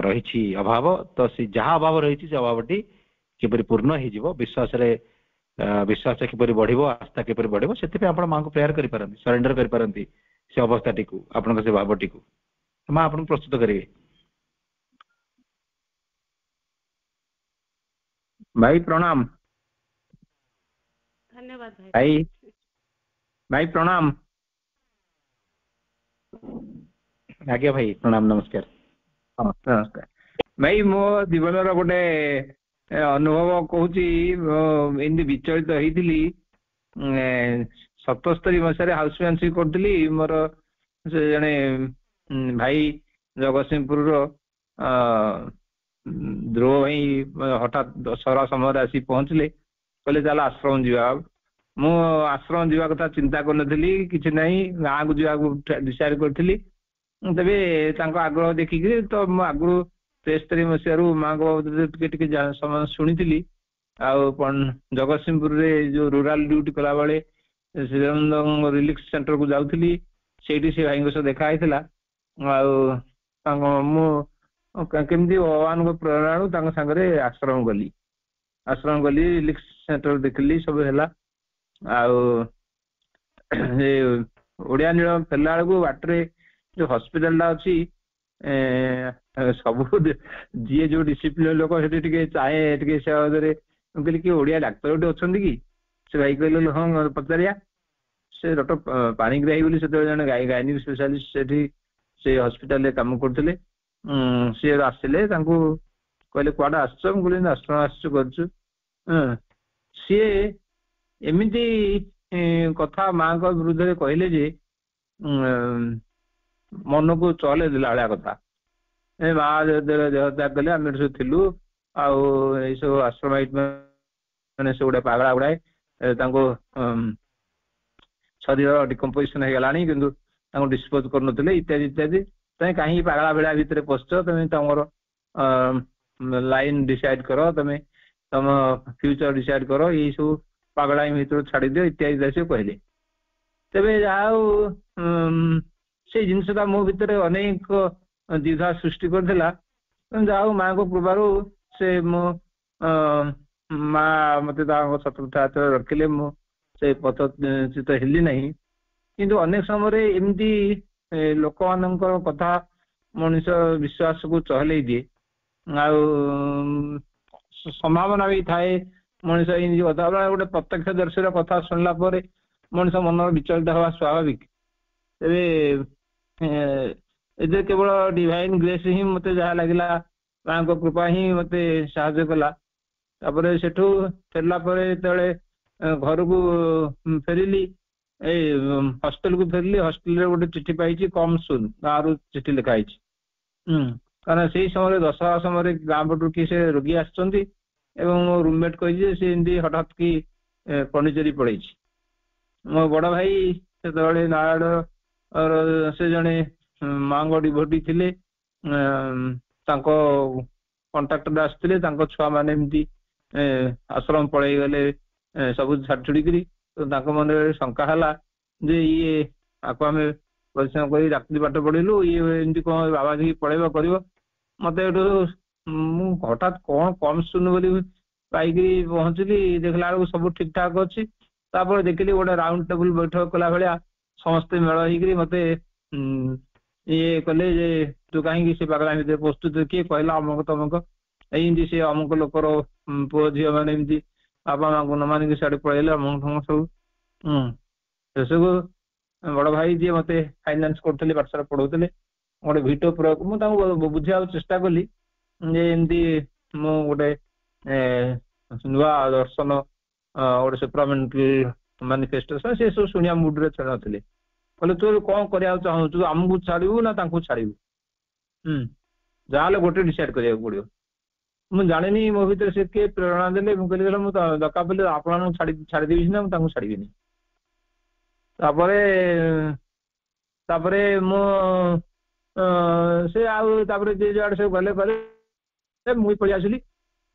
ରହିଛି ଅଭାବ। ତ ସେ ଯାହା ଅଭାବ ରହିଛି, ସେ ଅଭାବଟି କିପରି ପୂର୍ଣ୍ଣ ହେଇଯିବ, ବିଶ୍ୱାସ କିପରି ବଢିବ, ଆସ୍ଥା କିପରି ବଢିବ, ସେଥିପାଇଁ ଆପଣ ମାଙ୍କୁ ପ୍ରେୟାର କରିପାରନ୍ତି, ସରେଣ୍ଡର କରିପାରନ୍ତି ସେ ଅବସ୍ଥାଟିକୁ, ଆପଣଙ୍କ ସେ ଭାବଟିକୁ। ମା ଆପଣଙ୍କୁ ପ୍ରସ୍ତୁତ କରିବେ। ଭାଇ ପ୍ରଣାମ। ଧନ୍ୟବାଦ ଭାଇ ଭାଇ ପ୍ରଣାମ। ଆଜ୍ଞା ଭାଇ ପ୍ରଣାମ, ନମସ୍କାର। ନମସ୍କାର ଭାଇ। ମୋ ଜୀବନର ଗୋଟେ ଅନୁଭବ କହୁଛି। ଏମିତି ବିଚଳିତ ହେଇଥିଲି 77 ମସିହାରେ ହାଉସମ୍ୟାନସିପ୍ କରୁଥିଲି। ମୋର ସେ ଜଣେ ଭାଇ ଜଗତସିଂହପୁରର ଧ୍ରୁବ ଭାଇ ହଠାତ୍ ଦଶହରା ସମୟରେ ଆସି ପହଞ୍ଚିଲେ, କହିଲେ ଚାଲ ଆଶ୍ରମ ଯିବା। ମୁଁ ଆଶ୍ରମ ଯିବା କଥା ଚିନ୍ତା କରିନଥିଲି, କିଛି ନାହିଁ, ଗାଁକୁ ଯିବାକୁ ଡିସାଇଡ୍ କରିଥିଲି। ତେବେ ତାଙ୍କ ଆଗ୍ରହ ଦେଖିକିରି ତ ମୁଁ ଆଗରୁ 73 ମସିହାରୁ ମାଙ୍କ ବାବଦରେ ଟିକେ ଟିକେ ଶୁଣିଥିଲି। ଆଉ ଜଗତସିଂହପୁରରେ ଯୋଉ ରୁରାଲ ଡ୍ୟୁଟି କଲାବେଳେ ଶ୍ରୀରାମ ରିଲିଫ ସେଣ୍ଟରକୁ ଯାଉଥିଲି, ସେଇଠି ସେ ଭାଇଙ୍କ ସହ ଦେଖା ହେଇଥିଲା। ଆଉ ମୁଁ କେମିତି ଭଗବାନଙ୍କ ପ୍ରେରଣାରୁ ତାଙ୍କ ସାଙ୍ଗରେ ଆଶ୍ରମ ଗଲି, ରିଲିଫ ସେଣ୍ଟର ଦେଖିଲି, ସବୁ ହେଲା। ଆଉ ଓଡିଆ ନୀଳ ଫେରିଲା ବେଳକୁ ବାଟରେ ଯୋଉ ହସ୍ପିଟାଲ ଟା ଅଛି, ସବୁ ଯିଏ ଯୋଉ ଡିସିପ୍ଲିନ ଲୋକ ସେଠି ଟିକେ ଚାହେଁ ଟିକେ ସେ ବାବଦରେ। ମୁଁ କହିଲି କି ଓଡିଆ ଡାକ୍ତର ଗୋଟେ ଅଛନ୍ତି କି? ସେ ଭାଇ କହିଲେ ହଁ ପଚାରିଆ। ସେ ଡକ୍ଟର ପାଣିଗ୍ରାହୀ ବୋଲି ସେତେବେଳେ ଜଣେ ଗାଇନିକ ସ୍ପେଶାଲିଷ୍ଟ ସେଠି ସେ ହସ୍ପିଟାଲରେ କାମ କରୁଥିଲେ। ସିଏ ଆସିଲେ, ତାଙ୍କୁ କହିଲେ କୁଆଡେ ଆସିଛ? ମୁଁ କହିଲି ଆଶ୍ରମ ଆସିଛୁ କରୁଛୁ। ସିଏ ଏମିତି କଥା ମାଙ୍କ ବିରୁଦ୍ଧରେ କହିଲେ ଯେ ମନକୁ ଚହଲେଇ ଦେଲା ଭଳିଆ କଥା। ମା ଦେହ ତ୍ୟାଗ କଲେ, ଆମେ ସବୁ ଥିଲୁ। ଆଉ ଏଇସବୁ ଆଶ୍ରମ ମାନେ ସେ ଗୋଟେ ପାଗଳା ଗୁଡାଏ, ତାଙ୍କୁ ଶରୀର ଡିକମ୍ପୋଜିସନ ହେଇଗଲାଣି, କିନ୍ତୁ ତାଙ୍କୁ ଡିସ୍ପୋଜ କରୁନଥିଲେ, ଇତ୍ୟାଦି ଇତ୍ୟାଦି। ତମେ କାହିଁକି ପାଗଳା ଭେଳା ଭିତରେ ପଶିଛ? ତମେ ତମର ଲାଇନ ଡିସାଇଡ କର, ତମେ ତମ ଫ୍ୟୁଚର ଡିସାଇଡ କର, ଏଇ ସବୁ ପାଗଳାମି ଭିତରୁ ଛାଡିଦିଅ, ଇତ୍ୟାଦି ସେ କହିଲେ। ତେବେ ଯାହା ହଉ ସେଇ ଜିନିଷଟା ମୋ ଭିତରେ ଅନେକ ଦ୍ୱିଧା ସୃଷ୍ଟି କରିଥିଲା। ଯାହା ହଉ ମାଙ୍କ କୃପାରୁ ସେ ମୋ ମା ମତେ ତାଙ୍କ ସତତା ହାତରେ ରଖିଲେ, ମୁଁ ସେ ପଥଚ୍ୟୁତ ହେଲି ନାହିଁ। କିନ୍ତୁ ଅନେକ ସମୟରେ ଏମିତି ଲୋକମାନଙ୍କର କଥା ମଣିଷ ବିଶ୍ୱାସକୁ ଚହଲେଇ ଦିଏ ଆଉ ସମ୍ଭାବନା ବି ଥାଏ ମଣିଷ ଏମିତି କଥା ଗୋଟେ ପ୍ରତ୍ୟକ୍ଷ ଦର୍ଶୀର କଥା ଶୁଣିଲା ପରେ ମଣିଷ ମନର ବିଚଳିତ ହେବା ସ୍ୱାଭାବିକ। ତେବେ ଏଥିରେ କେବଳ ଡିଭାଇନ ଗ୍ରେସ ହିଁ ମତେ ଯାହା ଲାଗିଲା ମାଙ୍କ କୃପା ହିଁ ମତେ ସାହାଯ୍ୟ କଲା। ତାପରେ ସେଠୁ ଫେରିଲା ପରେ ଯେତେବେଳେ ଘରକୁ ଫେରିଲି ଏଇ ହଷ୍ଟେଲକୁ ଫେରିଲି ହଷ୍ଟେଲରେ ଗୋଟେ ଚିଠି ପାଇଛି କମ୍ ସୁନ୍ ଗାଁରୁ ଚିଠି ଲେଖା ହେଇଛି। କାରଣ ସେଇ ସମୟରେ ଦଶହରା ସମୟରେ ଗାଁ ପଟରୁ କିଏ ସେ ରୋଗୀ ଆସିଛନ୍ତି ଏବଂ ମୋ ରୁମମେଟ୍ କହିଛି ସେ ଏମିତି ହଠାତ୍ କି ପଣ୍ଡିଚେରୀ ପଳେଇଛି। ମୋ ବଡ ଭାଇ ସେତେବେଳେ ନୟାଗଡ଼ ସେ ଜଣେ ମାଙ୍କ ଡିଭୋଟି ଥିଲେ ତାଙ୍କ କଣ୍ଟ୍ରାକ୍ଟର ଆସିଥିଲେ ତାଙ୍କ ଛୁଆ ମାନେ ଏମିତି ଆଶ୍ରମ ପଳେଇ ଗଲେ ସବୁ ଛାଡି ଛୁଡିକିରି ତାଙ୍କ ମନରେ ଶଙ୍କା ହେଲା ଯେ ଇଏ ଆକୁ ଆମେ ପରିଶ୍ରମ କରି ଚାକିରି ପାଠ ପଢିଲୁ ଇଏ ଏମିତି କଣ ବାବା ଦେଇକି ପଳେଇବ କରିବ। ମତେ ଏଠୁ ମୁଁ ହଠାତ୍ କଣ କମ୍ ଶୁଣୁ ବୋଲି ପାଇକି ପହଞ୍ଚିଲି ଦେଖିଲା ବେଳକୁ ସବୁ ଠିକ ଠାକ ଅଛି। ତାପରେ ଦେଖିଲି ଗୋଟେ ରାଉଣ୍ଡ ଟେବୁଲ ବୈଠକ କଲା ଭଳିଆ ସମସ୍ତେ ମେଳ ହେଇକିରି ମତେ ଇଏ କଲେ ଯେ ତୁ କାହିଁକି ସେ ପାଗଳା ଭିତରେ ପ୍ରସ୍ତୁତ କିଏ କହିଲା ଅମକ ତମକ ଏମିତି ସେ ଅମୁକ ଲୋକର ପୁଅ ଝିଅ ମାନେ ଏମିତି ବାପା ମାଙ୍କୁ ନ ମାନିକି ସିଆଡେ ପଳେଇଲେ ଅମକ ତମକ ସବୁ। ସେସବୁ ବଡ ଭାଇ ଯିଏ ମତେ ଫାଇନାନ୍ସ କରୁଥିଲେ ପାଠଶାଠ ପଢଉଥିଲେ ଗୋଟେ ଭିଟୋ ପ୍ରୟୋଗ ମୁଁ ତାଙ୍କୁ ବୁଝିବାକୁ ଚେଷ୍ଟା କଲି ଯେ ଏମିତି ମୁଁ ଗୋଟେ ନୂଆ ଦର୍ଶନ ଗୋଟେ ସୁପ୍ରାମେଣ୍ଟାଲ ମାନିଫେଷ୍ଟେସନ ସେ ସବୁ ଶୁଣିବା ମୁଡରେ ନଥିଲେ। କହିଲେ ତୁ କଣ କରିବାକୁ ଚାହୁଁଛୁ ଆମକୁ ଛାଡିବୁ ନା ତାଙ୍କୁ ଛାଡିବୁ? ଯାହାହେଲେ ଗୋଟେ ଡିସାଇଡ କରିବାକୁ ପଡିବ। ମୁଁ ଜାଣିନି ମୋ ଭିତରେ ସେ କିଏ ପ୍ରେରଣା ଦେଲେ ମୁଁ କହିଲି ମୁଁ ଦରକାର ପଡ଼ିଲେ ଆପଣଙ୍କୁ ଛାଡିଦେବି ସିନା ମୁଁ ତାଙ୍କୁ ଛାଡିବିନି। ତାପରେ ମୁଁ ସେ ଆଉ ତାପରେ ଯିଏ ଯୁଆଡେ ସବୁ ଗଲେ ଗଲେ ମୁଁ ପଳେଇ ଆସିଲି।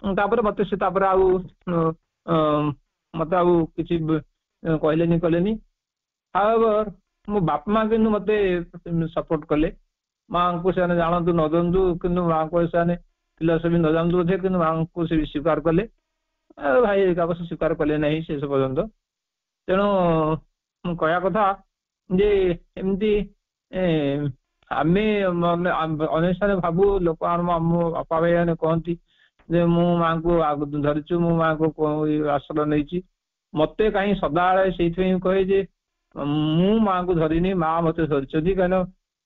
ତାପରେ ମତେ ସେ ତାପରେ ଆଉ ମତେ ଆଉ କିଛି କହିଲେନି। ହାୱେଭର ମୋ ବାପା ମା କିନ୍ତୁ ମତେ ସପୋର୍ଟ କଲେ। ମାଙ୍କୁ ସେମାନେ ଜାଣନ୍ତୁ ନ ଜାଣନ୍ତୁ କିନ୍ତୁ ମାଙ୍କୁ ସେମାନେ ଫିଲୋସଫି ନ ଜାଣନ୍ତୁ ବୋଧେ କିନ୍ତୁ ମାଙ୍କୁ ସେ ସ୍ୱୀକାର କଲେ। ଭାଇ ଅବଶ୍ୟ ସ୍ୱୀକାର କଲେ ନାହିଁ ଶେଷ ପର୍ଯ୍ୟନ୍ତ। ତେଣୁ ମୁଁ କହିବା କଥା ଯେ ଏମିତି ଆମେ ଅନେକ ସମୟରେ ଭାବୁ ଲୋକ ଆମ ବାପା ଭାଇ ମାନେ କହନ୍ତି ଯେ ମୁଁ ମାଙ୍କୁ ଧରିଛୁ ମୁଁ ମାଙ୍କୁ ଆଶ୍ରୟ ନେଇଛି। ମତେ କାହିଁ ସଦାବେଳେ ସେଇଥିପାଇଁ କହେ ଯେ ମୁଁ ମାଙ୍କୁ ଧରିନି ମା ମତେ ଧରିଛନ୍ତି କାହିଁକିନା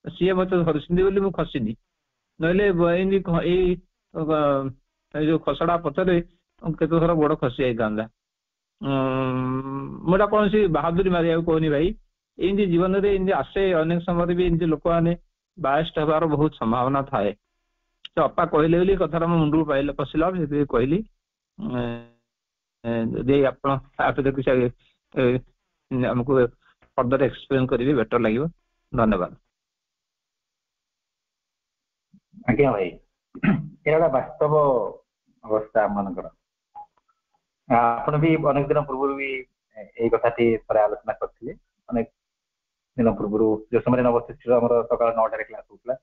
ସିଏ ମତେ ଧରିଛନ୍ତି ବୋଲି ମୁଁ ଖସିନି। ନହେଲେ ଏମିତି ଏଇ ଯୋଉ ଖସଡା ପଥରେ କେତେ ଥର ଗୋଡ ଖସି ଯାଇଥାନ୍ତା। ମୁଁ ଏଟା କୌଣସି ବାହାଦୁରୀ ମାରିବାକୁ କହୁନି ଭାଇ। ଏମିତି ଜୀବନରେ ଏମିତି ଆସେ ଅନେକ ସମୟରେ ବି ଏମିତି ଲୋକମାନେ ବାୟସ୍ଟ ହେବାର ବହୁତ ସମ୍ଭାବନା ଥାଏ। ସେ ଅପା କହିଲେ ବୋଲି କଥାଟା ମୋ ମୁଣ୍ଡକୁ ପଶିଲା ସେଥିପାଇଁ କହିଲି। ଯଦି ଆପଣ ଆମକୁ ଫର୍ଦର ଏକ୍ସପ୍ଲେନ କରିବେ ବେଟର ଲାଗିବ। ଧନ୍ୟବାଦ। ଆଜ୍ଞା ଭାଇ ଏଇଟା ଗୋଟେ ବାସ୍ତବ ଅବସ୍ଥା ଆମମାନଙ୍କର। ଆପଣ ବି ଅନେକ ଦିନ ପୂର୍ବରୁ ବି ଏଇ କଥାଟି ଥରେ ଆଲୋଚନା କରିଥିଲେ। ଅନେକ ଦିନ ପୂର୍ବରୁ ଯୋଉ ସମୟରେ ନବଶିଷ୍ୟର ଆମର ସକାଳ 9ଟାରେ କ୍ଲାସ ହଉଥିଲା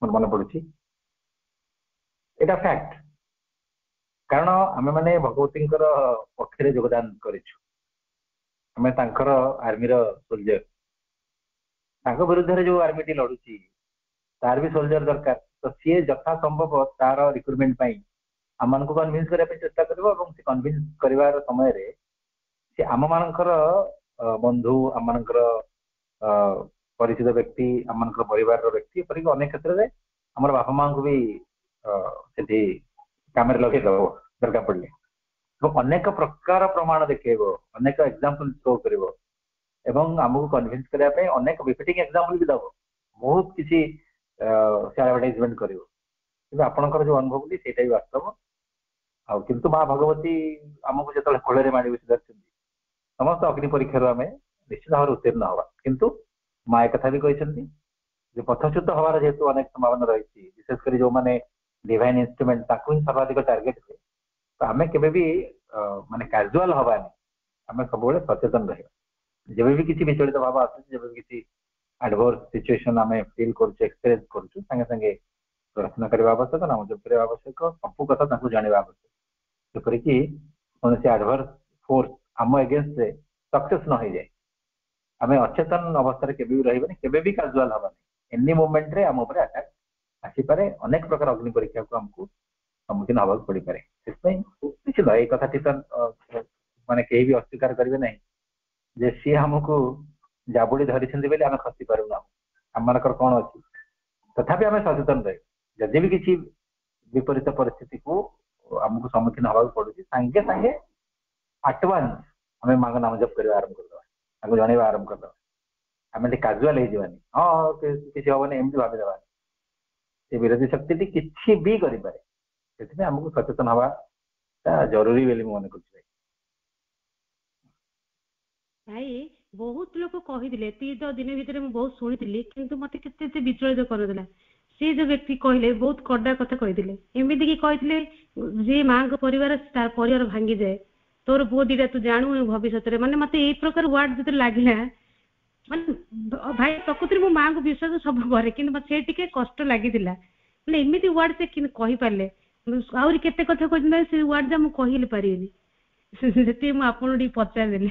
ମୋର ମନେ ପଡୁଛି। ଏଇଟା ଫ୍ୟାକ୍ଟ। କାରଣ ଆମେମାନେ ଭଗବତୀଙ୍କର ପକ୍ଷରେ ଯୋଗଦାନ କରିଛୁ। ଆମେ ତାଙ୍କର ଆର୍ମିର ସୋଲଜର। ତାଙ୍କ ବିରୁଦ୍ଧରେ ଯୋଉ ଆର୍ମିଟି ଲଢୁଛି ତାର ବି ସୋଲଜର ଦରକାର। ତ ସିଏ ଯଥା ସମ୍ଭବ ତାର ରିକ୍ରୁଟମେଣ୍ଟ ପାଇଁ ଆମମାନଙ୍କୁ କନଭିନ୍ସ କରିବା ପାଇଁ ଚେଷ୍ଟା କରିବ ଏବଂ ସେ କନଭିନ୍ସ କରିବାର ସମୟରେ ସେ ଆମମାନଙ୍କର ବନ୍ଧୁ ଆମମାନଙ୍କର ପରିଚିତ ବ୍ୟକ୍ତି ଆମମାନଙ୍କର ପରିବାରର ବ୍ୟକ୍ତି ଏପରିକି ଅନେକ କ୍ଷେତ୍ରରେ ଆମର ବାପା ମାଙ୍କୁ ବି ସେଠି କାମରେ ଲଗେଇଦବ ଦରକାର ପଡିଲେ ଏବଂ ଅନେକ ପ୍ରକାର ପ୍ରମାଣ ଦେଖେଇବ ଅନେକ ଏକ୍ସାମ୍ପଲ ଶୋ କରିବ ଏବଂ ଆମକୁ କନଭିନ୍ସ କରିବା ପାଇଁ ଅନେକ ବିଫିଟିଂ ଏକ୍ସାମ୍ପଲ ବି ଦବ। ବହୁତ କିଛି ସେ ଆଡଭର୍ଟାଇଜମେଣ୍ଟ କରିବ। କିନ୍ତୁ ଆପଣଙ୍କର ଯୋଉ ଅନୁଭବ ସେଇଟା ବି ବାସ୍ତବ। ଆଉ କିନ୍ତୁ ମା ଭଗବତୀ ଆମକୁ ଯେତେବେଳେ କୋଳରେ ମାଡି ବସି ଧରିଛନ୍ତି ସମସ୍ତ ଅଗ୍ନି ପରୀକ୍ଷାରୁ ଆମେ ନିଶ୍ଚିତ ଭାବରେ ଉତ୍ତୀର୍ଣ୍ଣ ହବା। କିନ୍ତୁ ମା ଏକଥା ବି କହିଛନ୍ତି ଯେ ପଥଚ୍ୟୁତ ହବାର ଯେହେତୁ ଅନେକ ସମ୍ଭାବନା ରହିଛି ବିଶେଷ କରି ଯୋଉମାନେ ଡିଭାଇନ ଇନଷ୍ଟ୍ରୁମେଣ୍ଟ ତାକୁ ହିଁ ସର୍ବାଧିକ ଟାର୍ଗେଟ ହୁଏ। ତ ଆମେ କେବେ ବି ମାନେ କାଜୁଆଲ ହବାନି। ଆମେ ସବୁବେଳେ ସଚେତନ ରହିବା। ଯେବେ ବି କିଛି ବିଚଳିତ ଭାବ ଆସୁଛି ଯେବେ ବି କିଛି ଆଡଭର୍ସ ସିଚୁଏସନ ଆମେ ଫିଲ୍ କରୁଛୁ ଏକ୍ସପିରିଏନ୍ସ କରୁଛୁ ସାଙ୍ଗେ ସାଙ୍ଗେ ପ୍ରାର୍ଥନା କରିବା ଆବଶ୍ୟକ ନାମ ଜପ କରିବା ଆବଶ୍ୟକ ସବୁ କଥା ତାଙ୍କୁ ଜାଣିବା ଆବଶ୍ୟକ ଯେପରିକି କୌଣସି ଆଡଭର୍ସ ଫୋର୍ସ ଆମ ଏଗେନ୍ଷ୍ଟରେ ସକ୍ସେସ ନ ହେଇଯାଏ। आम अचेतन अवस्था केबे भी रही केबे भी काजुआल हबानी एनी मोमेंट रे आम ऊपर अटैक आसीपे अनेक प्रकार अग्नि परीक्षा को आमको सम्मुखीन हवा पड़ पाए निश्चित ये कथाटी तो माने कहीं भी अस्वीकार करेंगे ना जे सी आमको जाबुड़ी धरी बोले आम खसी पारूना आम कौन अच्छी तथापि आम सचेतन रहे जदि भी किसी विपरीत परिस्थिति को आमको सम्मुखीन हवा पड़ू सांगे सांगे आटवान्स आम माँ नाम जप करवा आरंभ करदे जनवा आरंभ करदे आम काजुआल होनी हाँ किसी हेनी एमती भावीदे से विरोधी शक्ति किसी भी करें से आमको सचेतन हवा जरूरी बोली मन कर भाई बहुत लोक कही तो दिन भितर मुझे बहुत शुणी कि मत के विचलित करदेला से जो व्यक्ति कहले बहुत कड़ा कथा कही एमती कि कही जे माँ परिवार तार परिवार भांगी जाए तोर पुओ दीटा तू जानू भविष्य में मत यही प्रकार वार्ड जो लगे माने भाई प्रकृति मो माँ को विश्वास सब करे कि से टिके कष्ट लगी मैंने एमती वार्ड से कही पारे आहरी केते कथा कहते से वार्ड जा मुझे पारिनी से मुझे पचारे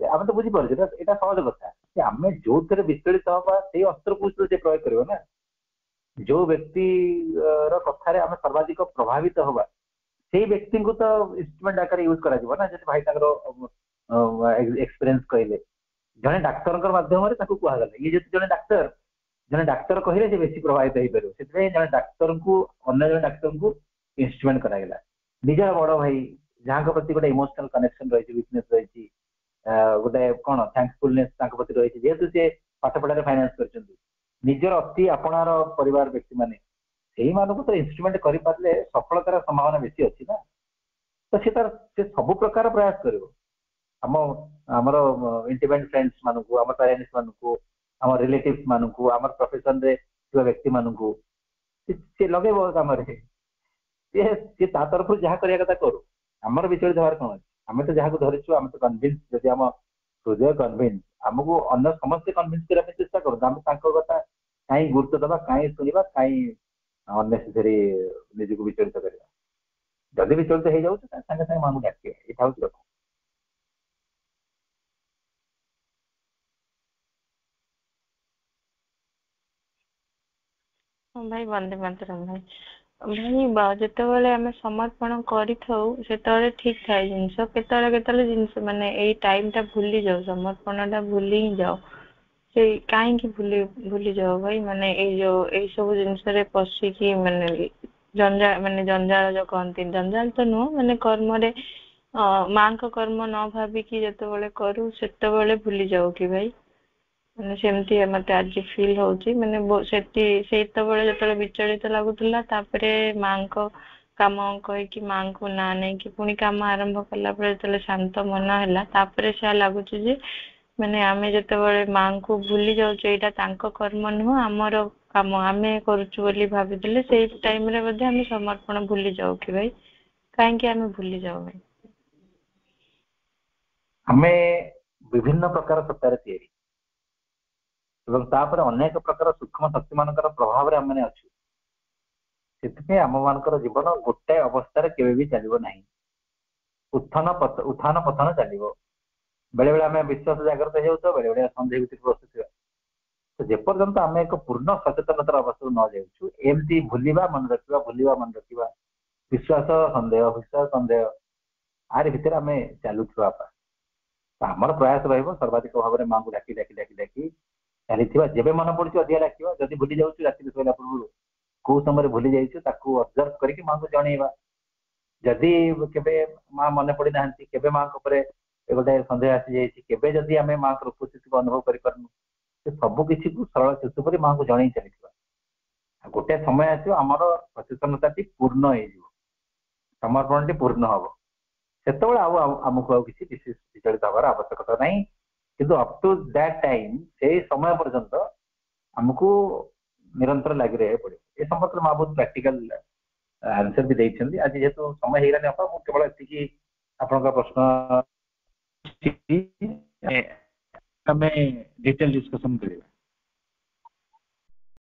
आम तो बुझीपारे यहाँ सहज कथा आम जो थे विचलित हवा से अस्त्र पुस्त्र से प्रयोग कर ना जो व्यक्ति कथार आम सर्वाधिक प्रभावित हवा से व्यक्ति को तो इंस्ट्रूमेंट आकार यूज कर भाई एक्सपीरियंस कहले जड़े डाक्तर मध्यम कहगला ये जो जड़े डाक्तर कहले से बेसी प्रभावित हो पार से जड़े डाक्तर को अन्य जन डाक्तर को इंस्ट्रूमेंट करागला निजर बड़ भाई जहाँ प्रति गोटे इमोशनल कनेक्शन रही विटनेस रही गोटे कौन थैंक्सफुलनेस प्रति रही जेहेतु सी पाठ पढ़ार फाइनान्स कर निजर अति आपणार परिवार व्यक्ति माने से तो इंस्ट्रूमेंट करें सफलतार संभावना बेसी अच्छी ना तो से सब प्रकार प्रयास कर आमर इंटीमेट फ्रेंड्स मानक आम पेरेंट्स मानक आम रिलेटिव्स मानक आम प्रोफेशन रे व्यक्ति मानक लगे कम सी तरफ जहाँ करने कथा करू आमर विचलित हमारे कौन अच्छे आम तो जहाँ धरीचु आम तो कन्विन्स जब आम हृदय कन्विन्स आमको अन्य समस्ते कन्विन्स करने चेष्टा करूँ आम कथा कहीं गुरुत्व दबा कहीं शुणा कहीं अनेसेसरी निजी को विचलित करवा जदि विचलित हो जाऊँ सागे सागे माँ को डाक यहाँ हूँ कथा भाई वंदे मातरम भाई भाई जितेबाला आम समर्पण कर ठीक थाए जिनस केतले जिनस माने ए टाइम टा भूली जाओ समर्पण टा भूली ही जाओ से कहीं भूली जाओ भाई माने जो ए सब जिनस पशिकी माने जंजाल जो कहती जंजाल तो नुह माने कर्म रे माँ को कर्म न भाविकी जितेबाला करू से भूली जाओ कि भाई मैंने सेमती मत आज फील होची मैंने जो विचलित लगुला माँ को कम कहीकि माँ को ना नहीं कि पुणी कम आरंभ कला जो शांत मन है से लगुच मैंने आम जो माँ को भूली जाऊँ यहाँ कर्म नुह आमर कम आम करुँ भाभी से टाइम आम समर्पण भूली जाऊ कि भाई कहीं आम भूली जाऊ भाई आम विभिन्न प्रकार सत्तार तैयारी अनेक प्रकार सूक्ष्म शक्ति मान प्रभाव आम मैंने अच्छे से आम मान जीवन गोटे अवस्था केवे भी चलो ना उत्थान पतन चलो बेले बेले आम विश्वास जागृत हो बेले बेले सन्देह भितर बसुवा तो जेपर्यंत आम एक पूर्ण सचेतनतार अवस्था न जाऊँ एमती भूलिबा मन रखा विश्वास सन्देह आर भितर आम चलुवा आमर प्रयास सर्वाधिक भाव में माँ को डाकी डाकी डाकी डाकी चली जब मन पड़े अधिका डाक जब भूली जाऊँ राति शोला पूर्व कौ समय भूली जाइए ऑब्जर्व करके माँ को जनइबा जदि केबे माँ मन पड़ी ना केबे माँ गोटे सन्देह आसी जाए जदि आम माँ को उपस्थिति को अनुभव करूँ सब किसी को सरल शिशु पर माँ को जन चली गोटे समय आस आमर सचेतनता पूर्ण हो समर्पण टी पूर्ण हम से आमको किसी विशेष विचलित हमार आवश्यकता नहीं किंतु अप टू दैट टाइम से समय पर्यंत आमको निरंतर लगी रहा पड़े ये संपर्क में बहुत प्रैक्टिकल आंसर भी देते आज जेहेतु समय होगा केवल ये आपन प्रश्न डिटेल डिस्कशन करिए।